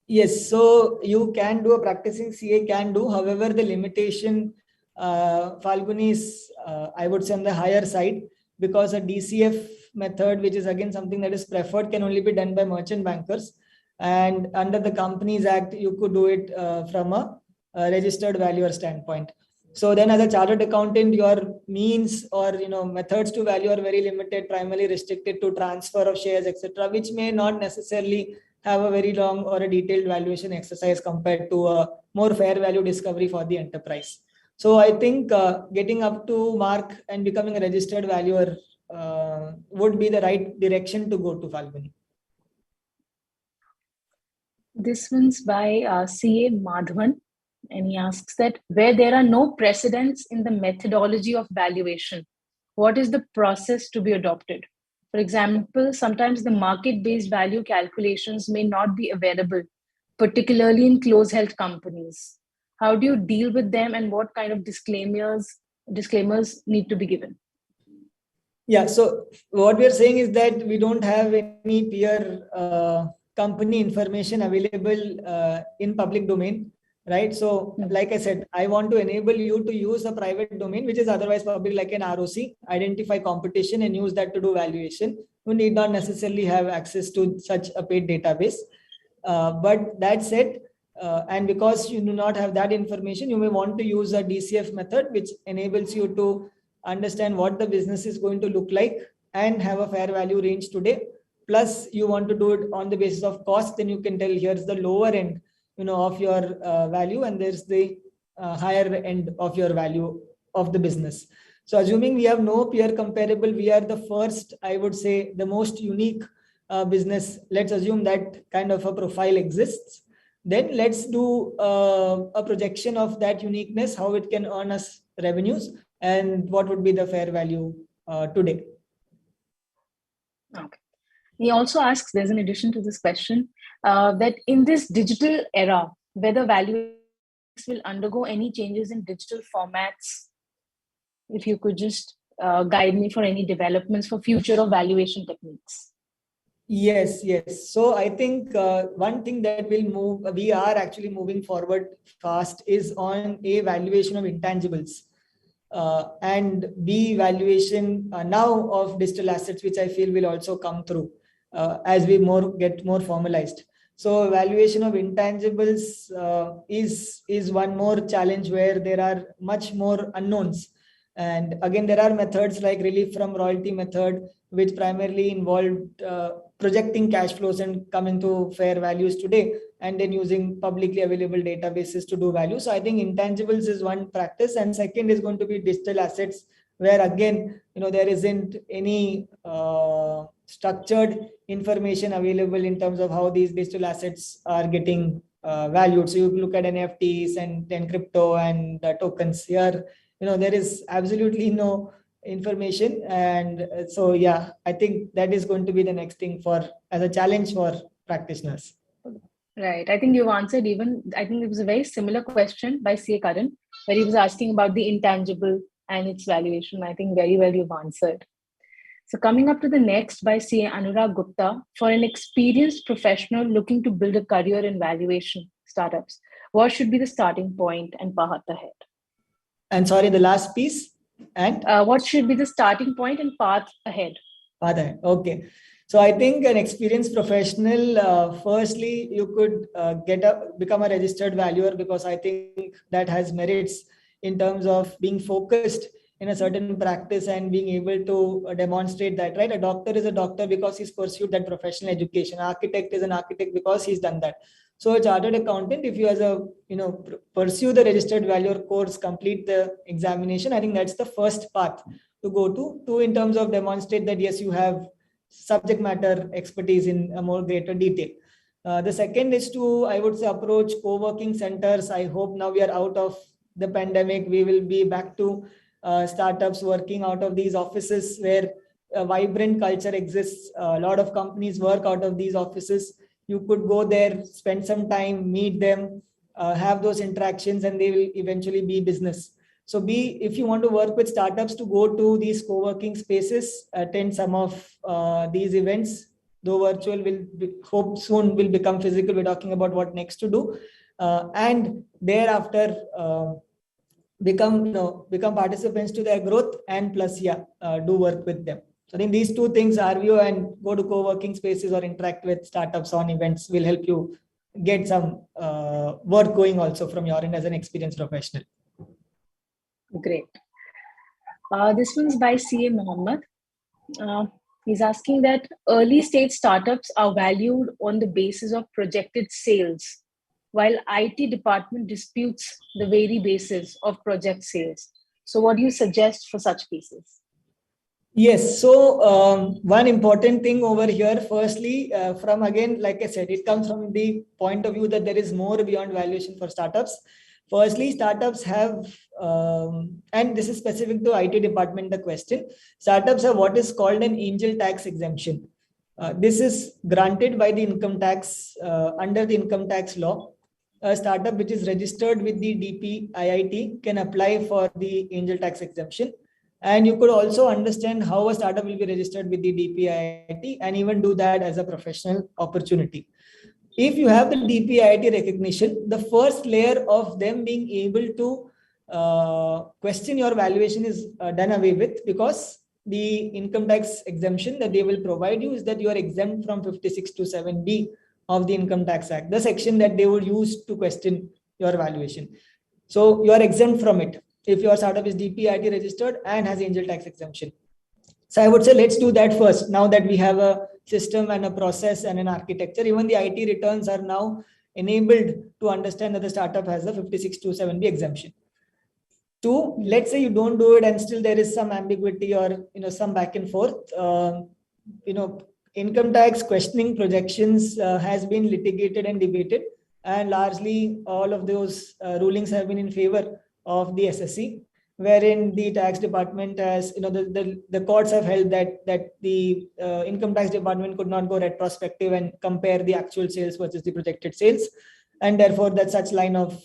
Yes, so you can do, a practicing CA can do. However, the limitation Falguni is, I would say, on the higher side, because a DCF method, which is again something that is preferred, can only be done by merchant bankers. And under the Companies Act, you could do it from a registered valuer standpoint. So then as a chartered accountant, your means or methods to value are very limited, primarily restricted to transfer of shares, etc., which may not necessarily have a very long or a detailed valuation exercise compared to a more fair value discovery for the enterprise. So I think getting up to mark and becoming a registered valuer would be the right direction to go to, Falguni. This one's by CA Madhavan, and he asks that where there are no precedents in the methodology of valuation, what is the process to be adopted? For example, sometimes the market-based value calculations may not be available, particularly in close-held companies. How do you deal with them, and what kind of disclaimers need to be given? Yeah, so what we are saying is that we don't have any peer company information available in public domain, right? So like I said, I want to enable you to use a private domain, which is otherwise public, like an ROC, identify competition and use that to do valuation. You need not necessarily have access to such a paid database. But that said, and because you do not have that information, you may want to use a DCF method, which enables you to understand what the business is going to look like and have a fair value range today. Plus, you want to do it on the basis of cost, then you can tell here's the lower end, of your value, and there's the higher end of your value of the business. So assuming we have no peer comparable, we are the first, I would say, the most unique business. Let's assume that kind of a profile exists. Then let's do a projection of that uniqueness, how it can earn us revenues, and what would be the fair value today. Okay. He also asks, there's an addition to this question, that in this digital era, whether valuations will undergo any changes in digital formats. If you could just guide me for any developments for future of valuation techniques. Yes. So I think one thing that we are actually moving forward fast is on a valuation of intangibles. And B, valuation now of digital assets, which I feel will also come through as we get more formalized. So valuation of intangibles is one more challenge where there are much more unknowns. And again, there are methods like relief from royalty method, which primarily involved projecting cash flows and coming to fair values today, and then using publicly available databases to do value. So I think intangibles is one practice, and second is going to be digital assets, where again, there isn't any structured information available in terms of how these digital assets are getting valued. So you look at NFTs and then crypto and tokens here. There is absolutely no information, and so yeah, I think that is going to be the next thing as a challenge for practitioners. Right. I think you've answered I think it was a very similar question by CA Karan, where he was asking about the intangible and its valuation. I think very well you've answered. So coming up to the next by CA Anurag Gupta, for an experienced professional looking to build a career in valuation startups, what should be the starting point and path ahead? And sorry, the last piece. And what should be the starting point and path ahead? Okay. So I think an experienced professional, firstly, you could become a registered valuer, because I think that has merits in terms of being focused in a certain practice and being able to demonstrate that, right? A doctor is a doctor because he's pursued that professional education. Architect is an architect because he's done that. So a chartered accountant, if you pursue the registered valuer course, complete the examination, I think that's the first path to go to in terms of demonstrate that, yes, you have subject matter expertise in a more greater detail. The second is to, I would say, approach co-working centers. I hope now we are out of the pandemic, we will be back to startups working out of these offices where a vibrant culture exists. A lot of companies work out of these offices. You could go there, spend some time, meet them, have those interactions, and they will eventually be business. So if you want to work with startups, to go to these co-working spaces, attend some of these events, though virtual hope soon will become physical. We're talking about what next to do. And thereafter, become participants to their growth, and plus, do work with them. So I think these two things, RVO and go to co-working spaces or interact with startups on events, will help you get some work going also from your end as an experienced professional. Great. This one's by CA Mohammed. He's asking that early stage startups are valued on the basis of projected sales, while IT department disputes the very basis of project sales. So what do you suggest for such cases? Yes. So one important thing over here, firstly, from again, like I said, it comes from the point of view that there is more beyond valuation for startups. Firstly, startups have, and this is specific to IT department, the question, startups have what is called an angel tax exemption. This is granted by the income tax, under the income tax law. A startup which is registered with the DPIIT can apply for the angel tax exemption. And you could also understand how a startup will be registered with the DPIIT and even do that as a professional opportunity. If you have the DPIIT recognition, the first layer of them being able to question your valuation is done away with, because the income tax exemption that they will provide you is that you are exempt from 56 to 7B of the Income Tax Act, the section that they would use to question your valuation. So you are exempt from it if your startup is DPIIT registered and has angel tax exemption. So I would say let's do that first. Now that we have a system and a process and an architecture, even the IT returns are now enabled to understand that the startup has a 56 to 7B exemption. Two, let's say you don't do it and still there is some ambiguity or some back and forth. Income tax questioning projections has been litigated and debated, and largely all of those rulings have been in favor of the SSC, wherein the tax department has, the courts have held that the income tax department could not go retrospective and compare the actual sales versus the projected sales, and therefore that such line of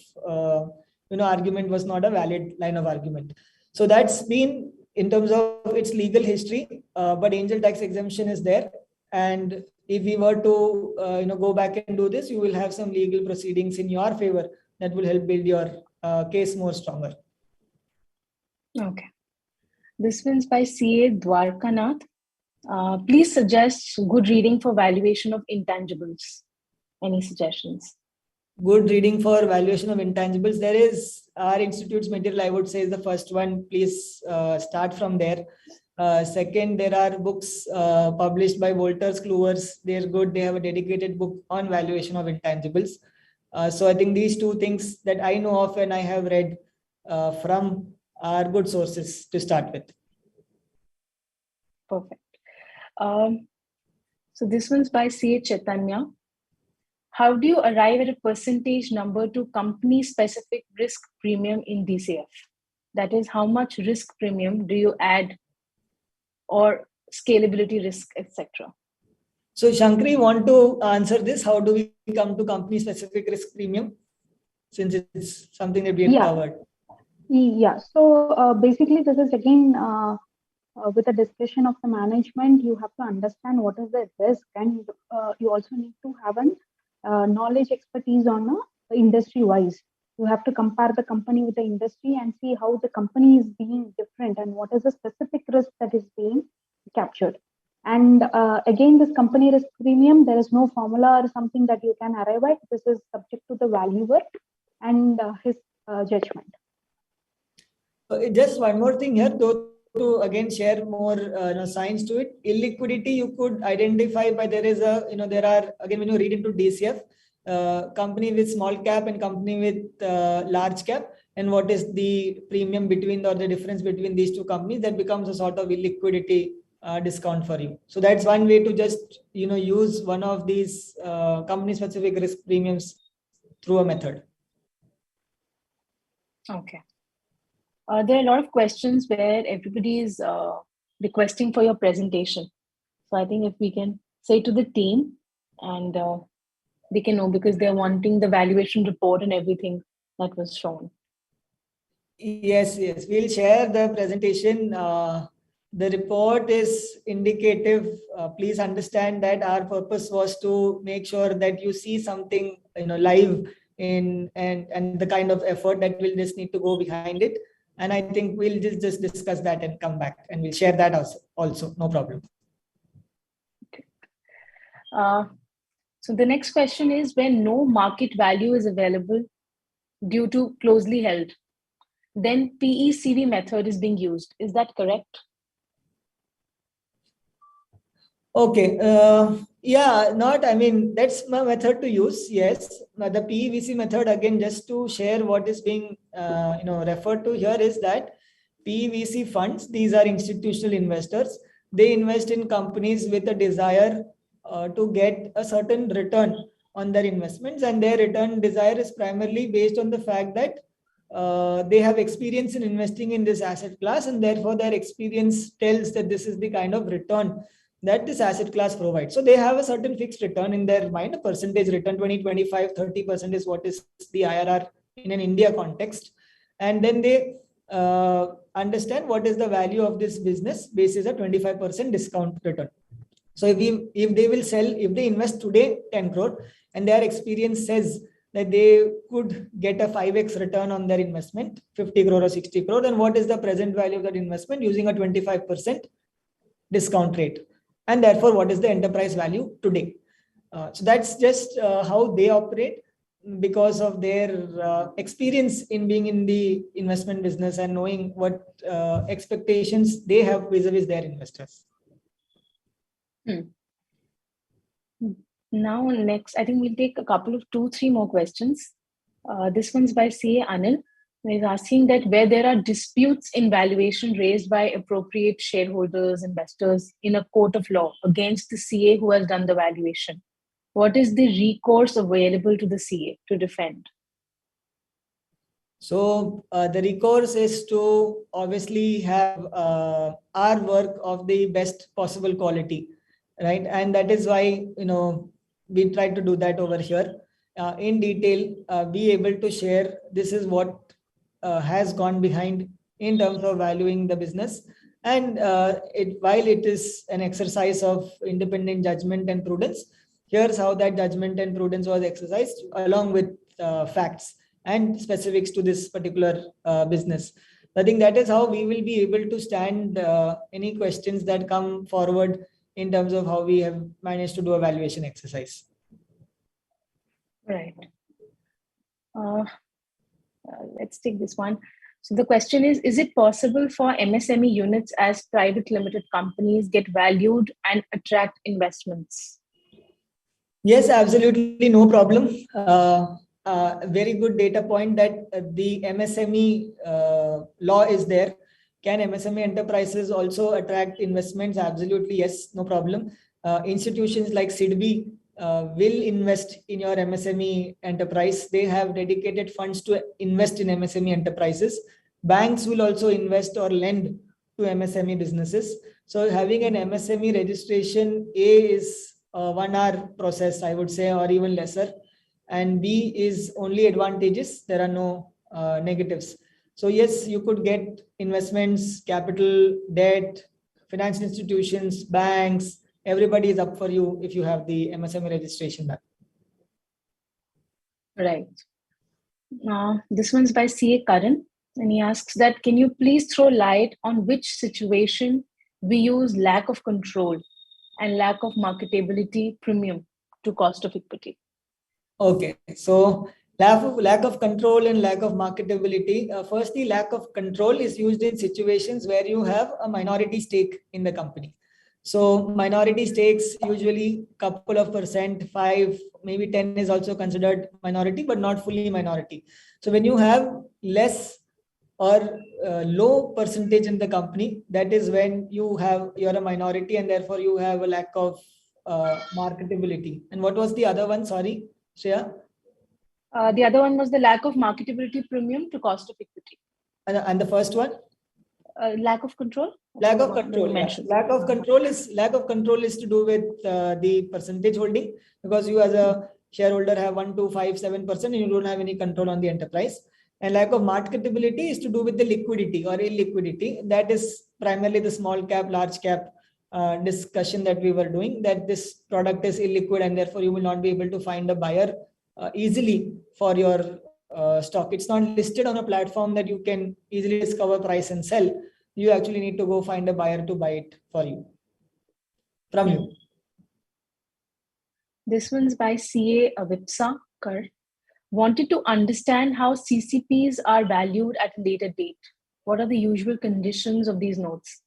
argument was not a valid line of argument. So that's been in terms of its legal history, but angel tax exemption is there, and if we were to go back and do this, you will have some legal proceedings in your favor that will help build your case more stronger. Okay. This one's by CA Dwarkanath. Please suggest good reading for valuation of intangibles. Any suggestions? Good reading for valuation of intangibles. There is our institute's material, I would say, is the first one. Please start from there. Second, there are books published by Wolters Kluwer's. They're good. They have a dedicated book on valuation of intangibles. So I think these two things that I know of and I have read from are good sources to start with. Perfect. So this one's by C.A. Chaitanya. How do you arrive at a percentage number to company-specific risk premium in DCF? That is, how much risk premium do you add, or scalability risk, etc.? So Shankari, want to answer this? How do we come to company-specific risk premium? Since it's something that we had covered. Yeah. So basically, this is again with a discussion of the management. You have to understand what is the risk, and you also need to have an knowledge expertise on industry-wise. You have to compare the company with the industry and see how the company is being different and what is the specific risk that is being captured. And again, this company risk premium, there is no formula or something that you can arrive at. This is subject to the valuer and his judgment. Just one more thing here, though, to again share more science to it. Illiquidity you could identify by there are, again, when you read into DCF, company with small cap and company with large cap, and what is the premium between or the difference between these two companies, that becomes a sort of illiquidity discount for you. So that's one way to just use one of these company specific risk premiums through a method. Okay. There are a lot of questions where everybody is requesting for your presentation. So I think if we can say to the team, and they can know, because they're wanting the valuation report and everything that was shown. Yes, we'll share the presentation. The report is indicative. Please understand that our purpose was to make sure that you see something live and the kind of effort that will just need to go behind it. And I think we'll just discuss that and come back and we'll share that also. No problem. So the next question is, when no market value is available due to closely held, then PECV method is being used. Is that correct? Okay. That's my method to use. Yes. The PEVC method, again, just to share what is being referred to here, is that PEVC funds, these are institutional investors. They invest in companies with a desire to get a certain return on their investments, and their return desire is primarily based on the fact that they have experience in investing in this asset class, and therefore their experience tells that this is the kind of return that this asset class provides. So they have a certain fixed return in their mind, a percentage return, 20, 25, 30% is what is the IRR in an India context. And then they understand what is the value of this business basis a 25% discount return. So if they invest today 10 crore and their experience says that they could get a 5x return on their investment, 50 crore or 60 crore, then what is the present value of that investment using a 25% discount rate? And therefore, what is the enterprise value today? So that's just how they operate because of their experience in being in the investment business and knowing what expectations they have vis-a-vis their investors. Now, next, I think we'll take a couple of 2-3 more questions. This one's by CA Anil. He's asking that where there are disputes in valuation raised by appropriate shareholders, investors in a court of law against the CA who has done the valuation, what is the recourse available to the CA to defend? So the recourse is to obviously have our work of the best possible quality, right? And that is why, we try to do that over here in detail, be able to share this is what has gone behind in terms of valuing the business. And while it is an exercise of independent judgment and prudence, here's how that judgment and prudence was exercised along with facts and specifics to this particular business. I think that is how we will be able to stand any questions that come forward in terms of how we have managed to do a valuation exercise. Right. Let's take this one. So the question is it possible for MSME units as private limited companies get valued and attract investments? Yes, absolutely, no problem. Very good data point that the MSME law is there. Can MSME enterprises also attract investments? Absolutely, yes, no problem. Institutions like SIDBI will invest in your MSME enterprise. They have dedicated funds to invest in MSME enterprises. Banks will also invest or lend to MSME businesses. So having an MSME registration, A, is a 1 hour process, I would say, or even lesser. And B is only advantages. There are no negatives. So yes, you could get investments, capital, debt, financial institutions, banks, everybody is up for you if you have the MSME registration done. Right. This one's by CA Karan, and he asks that, can you please throw light on which situation we use lack of control and lack of marketability premium to cost of equity? Okay, so lack of control and lack of marketability. Firstly, lack of control is used in situations where you have a minority stake in the company. So minority stakes, usually couple of percent, 5, maybe 10 is also considered minority, but not fully minority. So when you have less or low percentage in the company, that is when you're a minority and therefore you have a lack of marketability. And what was the other one? Sorry, Shreya? The other one was the lack of marketability premium to cost of equity. And the first one? Lack of control. Lack of control. Yeah. Lack of control is to do with the percentage holding, because you as a shareholder have 1, 2, 5, 7%, and you don't have any control on the enterprise. And lack of marketability is to do with the liquidity or illiquidity. That is primarily the small cap, large cap discussion that we were doing, that this product is illiquid and therefore you will not be able to find a buyer easily for your stock. It's not listed on a platform that you can easily discover price and sell. You actually need to go find a buyer to buy it for you, from you. This one's by CA Avipsa Kar. Wanted to understand how CCPs are valued at a later date. What are the usual conditions of these notes?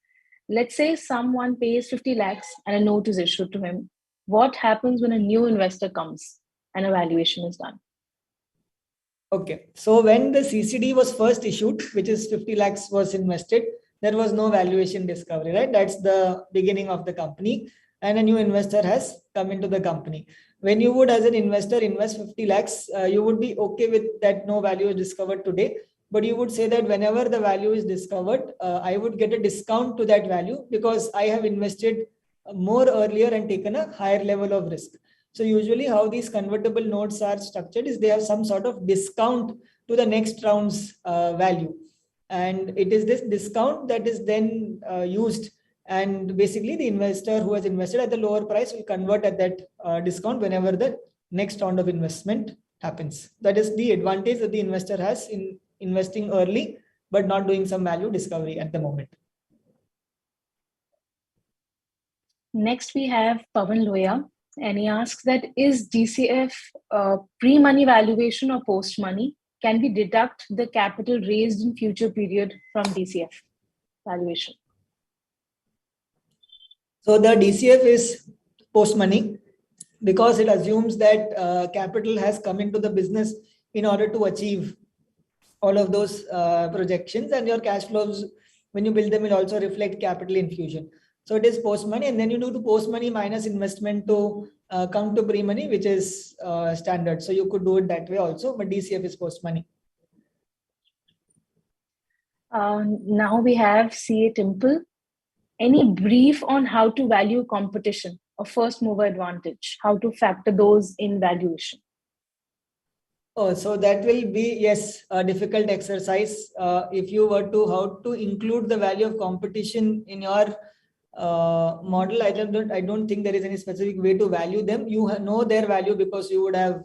Let's say someone pays 50 lakhs and a note is issued to him. What happens when a new investor comes and a valuation is done? Okay, so when the CCD was first issued, which is 50 lakhs was invested, there was no valuation discovery, right? That's the beginning of the company, and a new investor has come into the company. When you would, as an investor, invest 50 lakhs, you would be okay with that no value is discovered today, but you would say that whenever the value is discovered, I would get a discount to that value because I have invested more earlier and taken a higher level of risk. So usually how these convertible notes are structured is they have some sort of discount to the next round's value. And it is this discount that is then used. And basically the investor who has invested at the lower price will convert at that discount whenever the next round of investment happens. That is the advantage that the investor has in investing early, but not doing some value discovery at the moment. Next, we have Pavan Loya, and he asks that is DCF pre-money valuation or post-money? Can we deduct the capital raised in future period from DCF valuation? So the DCF is post-money because it assumes that capital has come into the business in order to achieve all of those projections, and your cash flows, when you build them, will also reflect capital infusion. So it is post-money, and then you do post-money minus investment to come to pre-money, which is standard. So you could do it that way also, but DCF is post-money. Now we have CA Temple. Any brief on how to value competition or first mover advantage? How to factor those in valuation? Oh, so that will be, yes, a difficult exercise. If you were to, how to include the value of competition in your model, I don't think there is any specific way to value them. You know their value because you would have,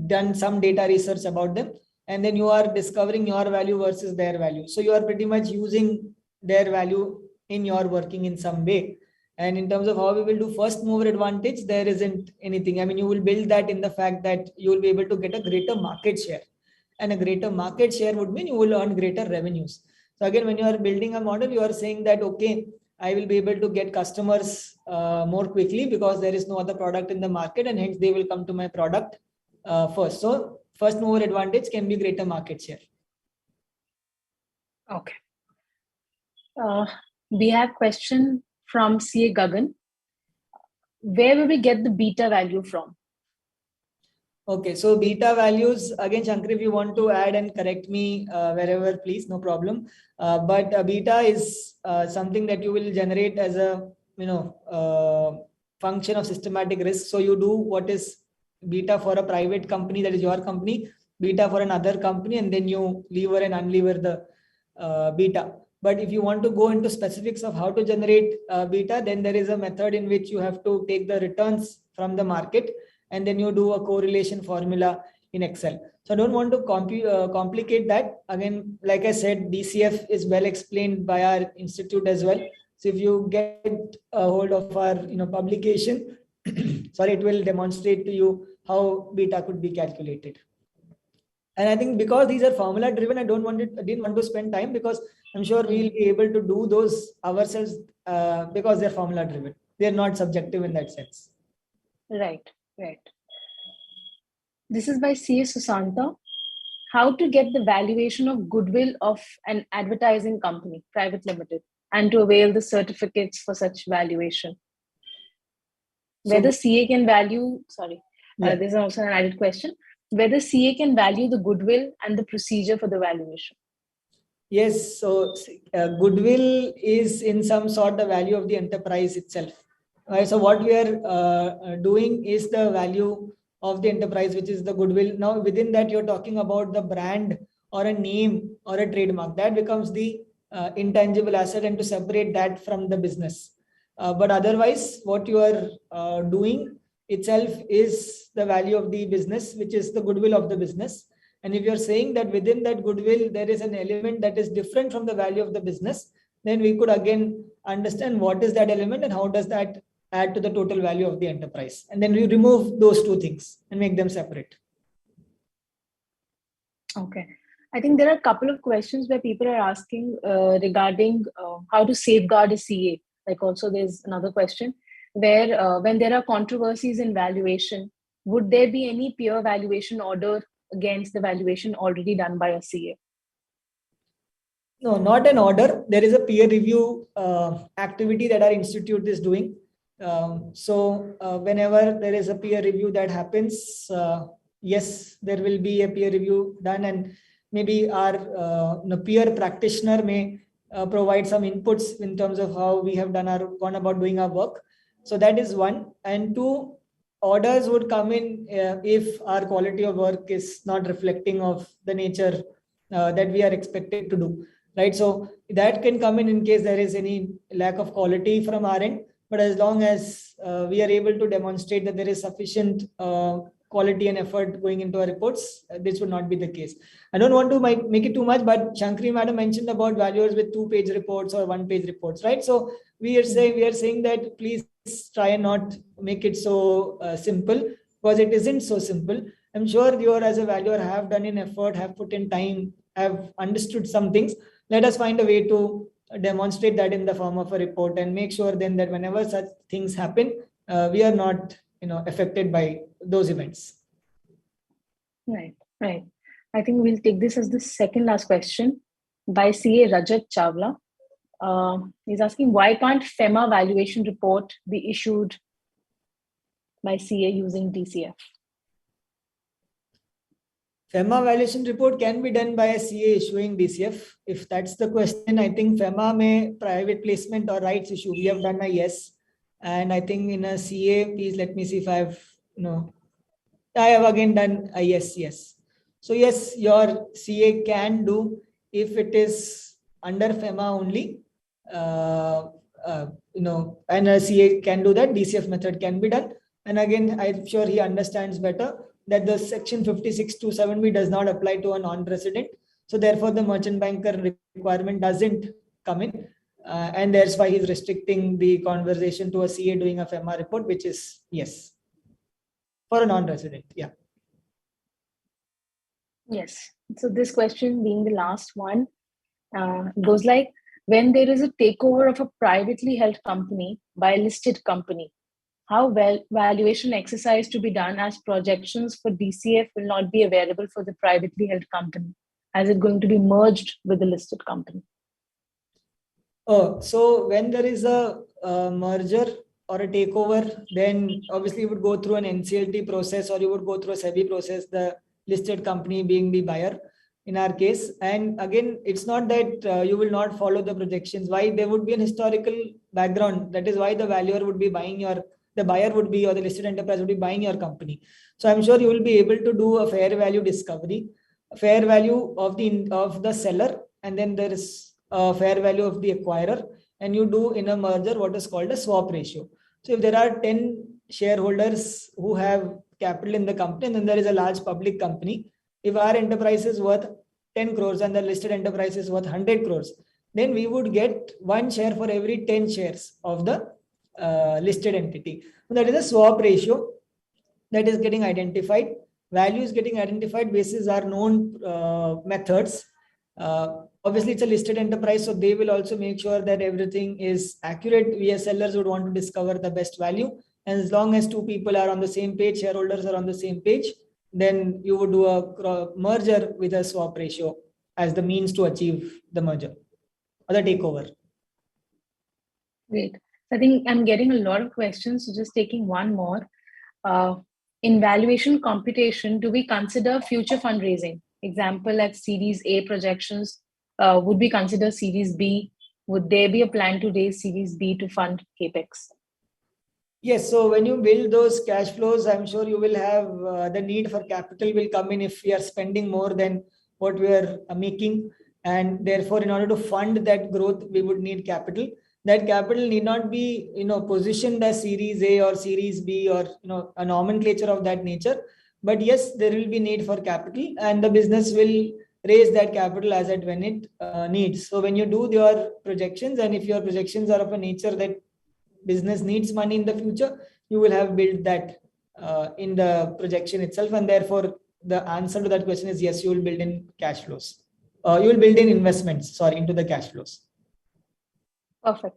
done some data research about them, and then you are discovering your value versus their value. So you are pretty much using their value in your working in some way. And in terms of how we will do first mover advantage, there isn't anything. I mean, you will build that in the fact that you will be able to get a greater market share. And a greater market share would mean you will earn greater revenues. So again, when you are building a model, you are saying that, okay, I will be able to get customers more quickly because there is no other product in the market, and hence they will come to my product first. So first mover advantage can be greater market share. Okay. We have question from CA Gagan. Where will we get the beta value from? Okay, so beta values, again, Shankar, if you want to add and correct me wherever, please, no problem. But beta is something that you will generate as a function of systematic risk. So you do what is beta for a private company, that is your company, beta for another company, and then you lever and unlever the beta. But if you want to go into specifics of how to generate beta, then there is a method in which you have to take the returns from the market, and then you do a correlation formula in Excel. So I don't want to complicate that. Again, like I said, DCF is well explained by our institute as well. So if you get a hold of our publication, sorry, it will demonstrate to you how beta could be calculated. And I think because these are formula driven, I didn't want to spend time because I'm sure we'll be able to do those ourselves because they're formula driven. They're not subjective in that sense. Right. This is by CA Susanta. How to get the valuation of goodwill of an advertising company, private limited, and to avail the certificates for such valuation. Whether CA can value, there's also an added question, whether CA can value the goodwill and the procedure for the valuation. Yes, so goodwill is in some sort the value of the enterprise itself. Right, so what we are doing is the value of the enterprise, which is the goodwill. Now within that, you're talking about the brand or a name or a trademark. That becomes the intangible asset, and to separate that from the business. But otherwise, what you are doing itself is the value of the business, which is the goodwill of the business. And if you're saying that within that goodwill, there is an element that is different from the value of the business, then we could again understand what is that element and how does that add to the total value of the enterprise. And then we remove those two things and make them separate. Okay. I think there are a couple of questions where people are asking regarding how to safeguard a CA. Like also there's another question where when there are controversies in valuation, would there be any peer valuation order against the valuation already done by a CA? No, not an order. There is a peer review activity that our institute is doing. Whenever there is a peer review that happens, yes, there will be a peer review done, and maybe our peer practitioner may provide some inputs in terms of how we have gone about doing our work. So that is one. And two, orders would come in if our quality of work is not reflecting of the nature that we are expected to do. Right. So that can come in case there is any lack of quality from our end. But as long as we are able to demonstrate that there is sufficient quality and effort going into our reports, this would not be the case. I don't want to make it too much, but Shankari madam mentioned about valuers with 2-page reports or 1-page reports, right? So we are saying that please try and not make it so simple, because it isn't so simple. I'm sure you as a valuer have done an effort, have put in time, have understood some things. Let us find a way to demonstrate that in the form of a report and make sure then that whenever such things happen, we are not affected by those events. Right. I think we'll take this as the second last question by CA Rajat Chawla. He's asking, why can't FEMA valuation report be issued by CA using DCF? FEMA valuation report can be done by a CA issuing DCF. If that's the question, I think FEMA may private placement or rights issue. We have done a yes. And I think in a CA, please let me see if I have again done a yes. So yes, your CA can do if it is under FEMA only, and a CA can do that. DCF method can be done. And again, I'm sure he understands better that the section 5627B does not apply to a non-resident. So therefore, the merchant banker requirement doesn't come in. And that's why he's restricting the conversation to a CA doing a FEMA report, which is yes, for a non-resident. Yeah. Yes. So this question being the last one goes like, when there is a takeover of a privately held company by a listed company, how valuation exercise to be done, as projections for DCF will not be available for the privately held company, as it's going to be merged with the listed company? Oh, so when there is a merger or a takeover, then obviously you would go through an NCLT process or you would go through a SEBI process, the listed company being the buyer in our case. And again, it's not that you will not follow the projections. Why? There would be an historical background. That is why the valuer would be buying the buyer would be, or the listed enterprise would be buying your company. So I'm sure you will be able to do a fair value discovery, a fair value of the seller, and then there is a fair value of the acquirer, and you do in a merger what is called a swap ratio. So if there are 10 shareholders who have capital in the company, and then there is a large public company, if our enterprise is worth 10 crores and the listed enterprise is worth 100 crores, then we would get 1 share for every 10 shares of the listed entity. So that is a swap ratio that is getting identified. Value is getting identified basis our known methods. Obviously, it's a listed enterprise, so they will also make sure that everything is accurate. We as sellers would want to discover the best value. And as long as two people are on the same page, shareholders are on the same page, then you would do a merger with a swap ratio as the means to achieve the merger or the takeover. Great. I think I'm getting a lot of questions, so just taking one more. In valuation computation, do we consider future fundraising? Example, at Series A projections, would we consider Series B? Would there be a plan to raise Series B to fund CapEx? Yes, so when you build those cash flows, I'm sure you will have the need for capital will come in if we are spending more than what we are making. And therefore, in order to fund that growth, we would need capital. that capital need not be, positioned as Series A or Series B or, a nomenclature of that nature. But yes, there will be need for capital, and the business will raise that capital as and when it needs. So when you do your projections, and if your projections are of a nature that business needs money in the future, you will have built that in the projection itself, and therefore the answer to that question is yes, you will build in cash flows. You will build in investments, into the cash flows.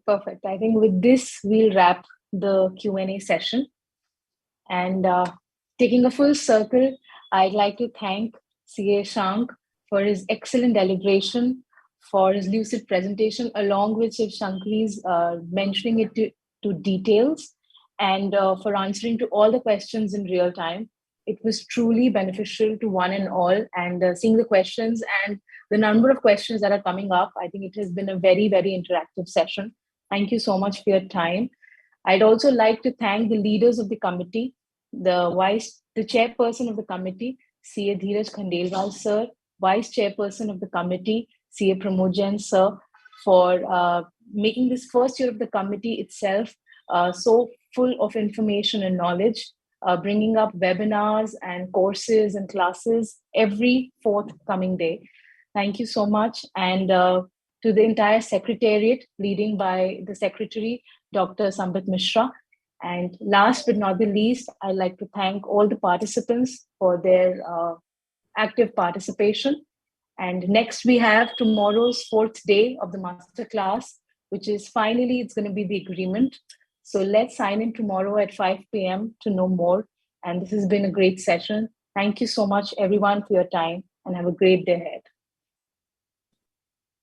Perfect. I think with this, we'll wrap the Q&A session. And taking a full circle, I'd like to thank CA Shank for his excellent deliberation, for his lucid presentation, along with Shiv Shankari's mentioning it to details, and for answering to all the questions in real time. It was truly beneficial to one and all, and seeing the questions and the number of questions that are coming up, I think it has been a very, very interactive session. Thank you so much for your time. I'd also like to thank the leaders of the committee, the chairperson of the committee, CA Dheeraj Khandelwal sir, vice chairperson of the committee, CA Pramod Jain sir, for making this first year of the committee itself so full of information and knowledge, bringing up webinars and courses and classes every fourth coming day. Thank you so much. And to the entire secretariat, leading by the secretary, Dr. Sambit Mishra. And last but not the least, I'd like to thank all the participants for their active participation. And next we have tomorrow's fourth day of the masterclass, which is finally, it's going to be the agreement. So let's sign in tomorrow at 5 p.m. to know more. And this has been a great session. Thank you so much, everyone, for your time, and have a great day ahead.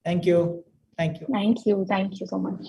Thank you. Thank you. Thank you. Thank you so much.